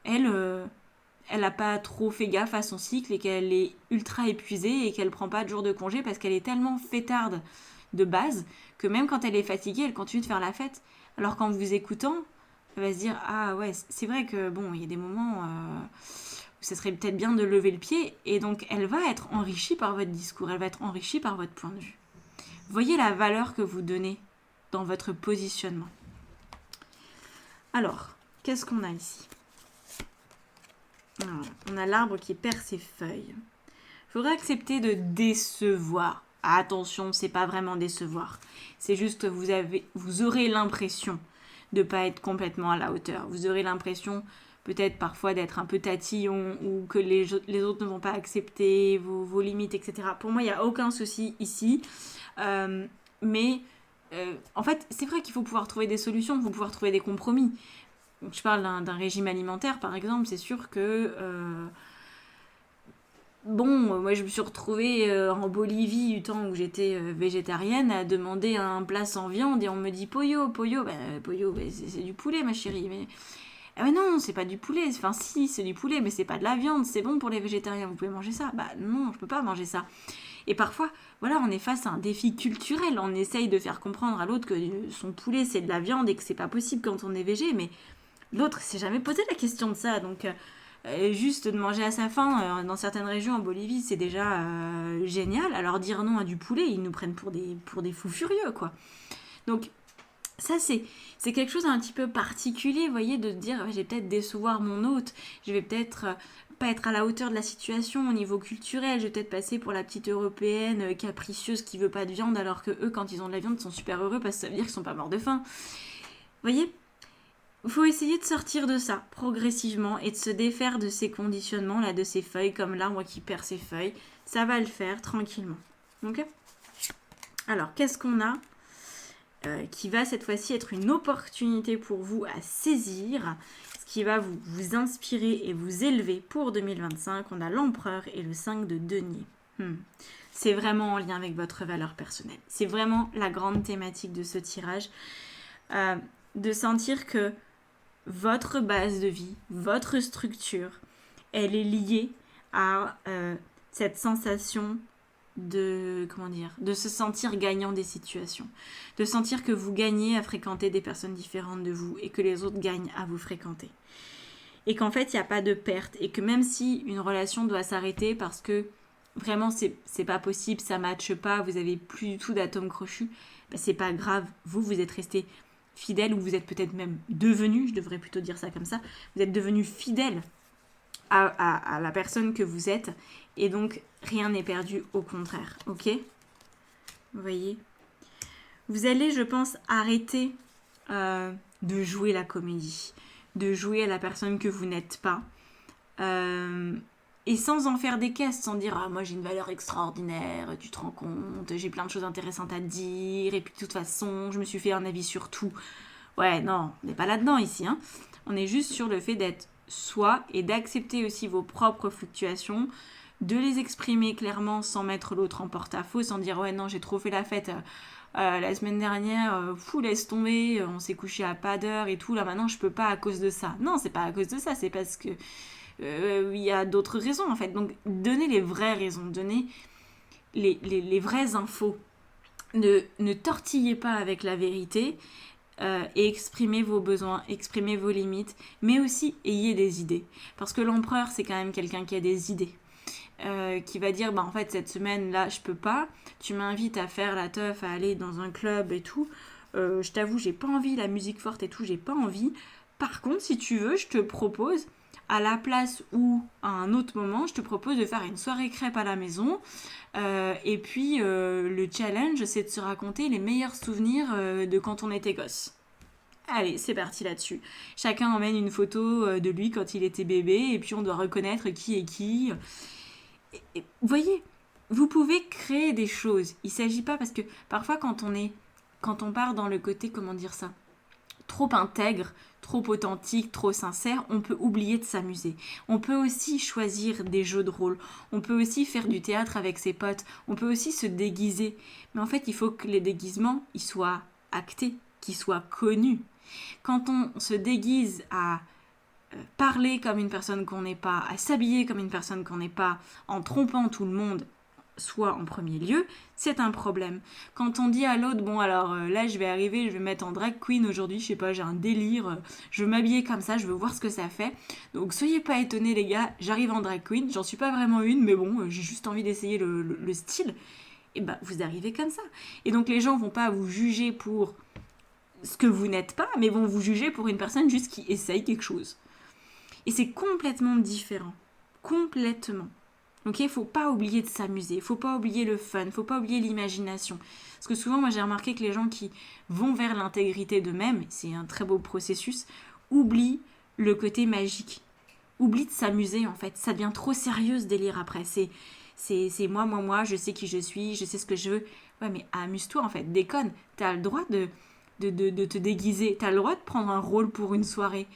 elle n'a pas trop fait gaffe à son cycle et qu'elle est ultra épuisée et qu'elle prend pas de jour de congé parce qu'elle est tellement fêtarde de base que même quand elle est fatiguée, elle continue de faire la fête. Alors qu'en vous écoutant, elle va se dire ah ouais, c'est vrai que bon, il y a des moments où ça serait peut-être bien de lever le pied, et donc elle va être enrichie par votre discours, elle va être enrichie par votre point de vue. Voyez la valeur que vous donnez dans votre positionnement. Alors, qu'est-ce qu'on a ici? Alors, on a l'arbre qui perd ses feuilles. Il faudra accepter de décevoir. Attention, c'est pas vraiment décevoir. C'est juste que vous aurez l'impression de pas être complètement à la hauteur. Vous aurez l'impression peut-être parfois d'être un peu tatillon ou que les autres ne vont pas accepter vos limites, etc. Pour moi, il n'y a aucun souci ici. Mais en fait, c'est vrai qu'il faut pouvoir trouver des solutions, il faut pouvoir trouver des compromis. Je parle d'un régime alimentaire, par exemple. C'est sûr que... moi je me suis retrouvée en Bolivie du temps où j'étais végétarienne à demander un plat sans viande et on me dit pollo, pollo, c'est du poulet ma chérie. Mais non, c'est pas du poulet, enfin si c'est du poulet mais c'est pas de la viande, c'est bon pour les végétariens, vous pouvez manger ça. Non, je peux pas manger ça. Et parfois, voilà, on est face à un défi culturel, on essaye de faire comprendre à l'autre que son poulet c'est de la viande et que c'est pas possible quand on est végé, mais l'autre s'est jamais posé la question de ça, donc... juste de manger à sa faim dans certaines régions en Bolivie c'est déjà génial, alors dire non à du poulet ils nous prennent pour des fous furieux quoi. Donc ça c'est quelque chose d'un petit peu particulier, vous voyez, de dire je vais peut-être décevoir mon hôte, je vais peut-être pas être à la hauteur de la situation au niveau culturel, je vais peut-être passer pour la petite européenne capricieuse qui veut pas de viande alors que eux quand ils ont de la viande ils sont super heureux parce que ça veut dire qu'ils sont pas morts de faim. Vous voyez, il faut essayer de sortir de ça progressivement et de se défaire de ces conditionnements là, de ces feuilles, comme l'arbre qui perd ses feuilles. Ça va le faire tranquillement. Ok ? Alors, qu'est-ce qu'on a qui va cette fois-ci être une opportunité pour vous à saisir, ce qui va vous inspirer et vous élever pour 2025. On a l'empereur et le 5 de denier. C'est vraiment en lien avec votre valeur personnelle. C'est vraiment la grande thématique de ce tirage. De sentir que votre base de vie, votre structure, elle est liée à cette sensation de se sentir gagnant des situations, de sentir que vous gagnez à fréquenter des personnes différentes de vous et que les autres gagnent à vous fréquenter. Et qu'en fait, il n'y a pas de perte et que même si une relation doit s'arrêter parce que vraiment c'est pas possible, ça matche pas, vous avez plus du tout d'atomes crochus, c'est pas grave, vous êtes resté fidèle, ou vous êtes peut-être même devenu, je devrais plutôt dire ça comme ça, vous êtes devenu fidèle à la personne que vous êtes, et donc rien n'est perdu, au contraire, ok ? Vous voyez ? Vous allez, je pense, arrêter de jouer la comédie, de jouer à la personne que vous n'êtes pas, et sans en faire des caisses, sans dire « Ah, moi j'ai une valeur extraordinaire, tu te rends compte, j'ai plein de choses intéressantes à te dire, et puis de toute façon, je me suis fait un avis sur tout. » Ouais, non, on n'est pas là-dedans ici, hein. On est juste sur le fait d'être soi et d'accepter aussi vos propres fluctuations, de les exprimer clairement sans mettre l'autre en porte-à-faux, sans dire « Ouais, non, j'ai trop fait la fête, La semaine dernière, laisse tomber, on s'est couché à pas d'heure et tout, là maintenant je peux pas à cause de ça. Non, c'est pas à cause de ça, c'est parce que il y a d'autres raisons en fait. Donc donnez les vraies raisons, donnez les vraies infos. Ne tortillez pas avec la vérité et exprimez vos besoins, exprimez vos limites, mais aussi ayez des idées. Parce que l'empereur, c'est quand même quelqu'un qui a des idées. Qui va dire, en fait, cette semaine, là, je peux pas. Tu m'invites à faire la teuf, à aller dans un club et tout. Je t'avoue, j'ai pas envie, la musique forte et tout, j'ai pas envie. Par contre, si tu veux, je te propose, à la place ou à un autre moment, je te propose de faire une soirée crêpes à la maison. Et puis, le challenge, c'est de se raconter les meilleurs souvenirs de quand on était gosse. Allez, c'est parti là-dessus. Chacun emmène une photo de lui quand il était bébé, et puis on doit reconnaître qui est qui. Et vous voyez, vous pouvez créer des choses. Il ne s'agit pas parce que parfois quand on part dans le côté, comment dire ça, trop intègre, trop authentique, trop sincère, on peut oublier de s'amuser. On peut aussi choisir des jeux de rôle. On peut aussi faire du théâtre avec ses potes. On peut aussi se déguiser. Mais en fait, il faut que les déguisements, ils soient actés, qu'ils soient connus. Quand on se déguise à parler comme une personne qu'on n'est pas, à s'habiller comme une personne qu'on n'est pas, en trompant tout le monde, soit en premier lieu, c'est un problème. Quand on dit à l'autre, bon alors là je vais arriver, je vais me mettre en drag queen aujourd'hui, je sais pas, j'ai un délire, je veux m'habiller comme ça, je veux voir ce que ça fait. Donc soyez pas étonnés les gars, j'arrive en drag queen, j'en suis pas vraiment une, mais bon, j'ai juste envie d'essayer le style. Et vous arrivez comme ça. Et donc les gens vont pas vous juger pour ce que vous n'êtes pas, mais vont vous juger pour une personne juste qui essaye quelque chose. Et c'est complètement différent. Complètement. Donc il faut pas oublier de s'amuser, il faut pas oublier le fun, il faut pas oublier l'imagination. Parce que souvent, moi j'ai remarqué que les gens qui vont vers l'intégrité d'eux-mêmes, c'est un très beau processus, oublient le côté magique. Oublient de s'amuser en fait. Ça devient trop sérieux ce délire après. C'est moi, je sais qui je suis, je sais ce que je veux. Ouais mais amuse-toi en fait, déconne. T'as le droit de te déguiser, t'as le droit de prendre un rôle pour une soirée.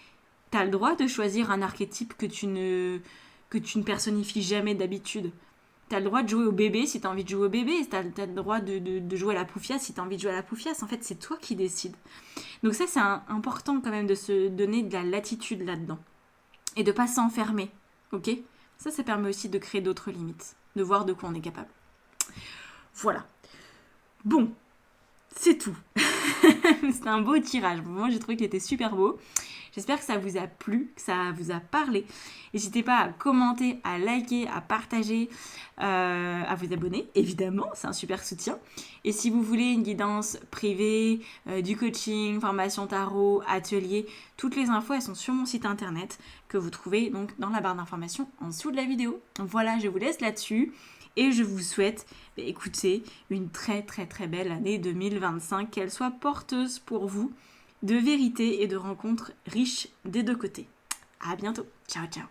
T'as le droit de choisir un archétype que tu ne personnifies jamais d'habitude. T'as le droit de jouer au bébé si t'as envie de jouer au bébé. T'as le droit de jouer à la poufiasse si t'as envie de jouer à la poufiasse. En fait, c'est toi qui décides. Donc ça, c'est important quand même de se donner de la latitude là-dedans. Et de pas s'enfermer. Ok ? Ça permet aussi de créer d'autres limites. De voir de quoi on est capable. Voilà. Bon. C'est tout. C'était un beau tirage. Moi, j'ai trouvé qu'il était super beau. J'espère que ça vous a plu, que ça vous a parlé. N'hésitez pas à commenter, à liker, à partager, à vous abonner, évidemment, c'est un super soutien. Et si vous voulez une guidance privée, du coaching, formation tarot, atelier, toutes les infos, elles sont sur mon site internet que vous trouvez donc dans la barre d'informations en dessous de la vidéo. Donc voilà, je vous laisse là-dessus. Et je vous souhaite, écoutez, une très très très belle année 2025, qu'elle soit porteuse pour vous de vérité et de rencontres riches des deux côtés. À bientôt, ciao ciao.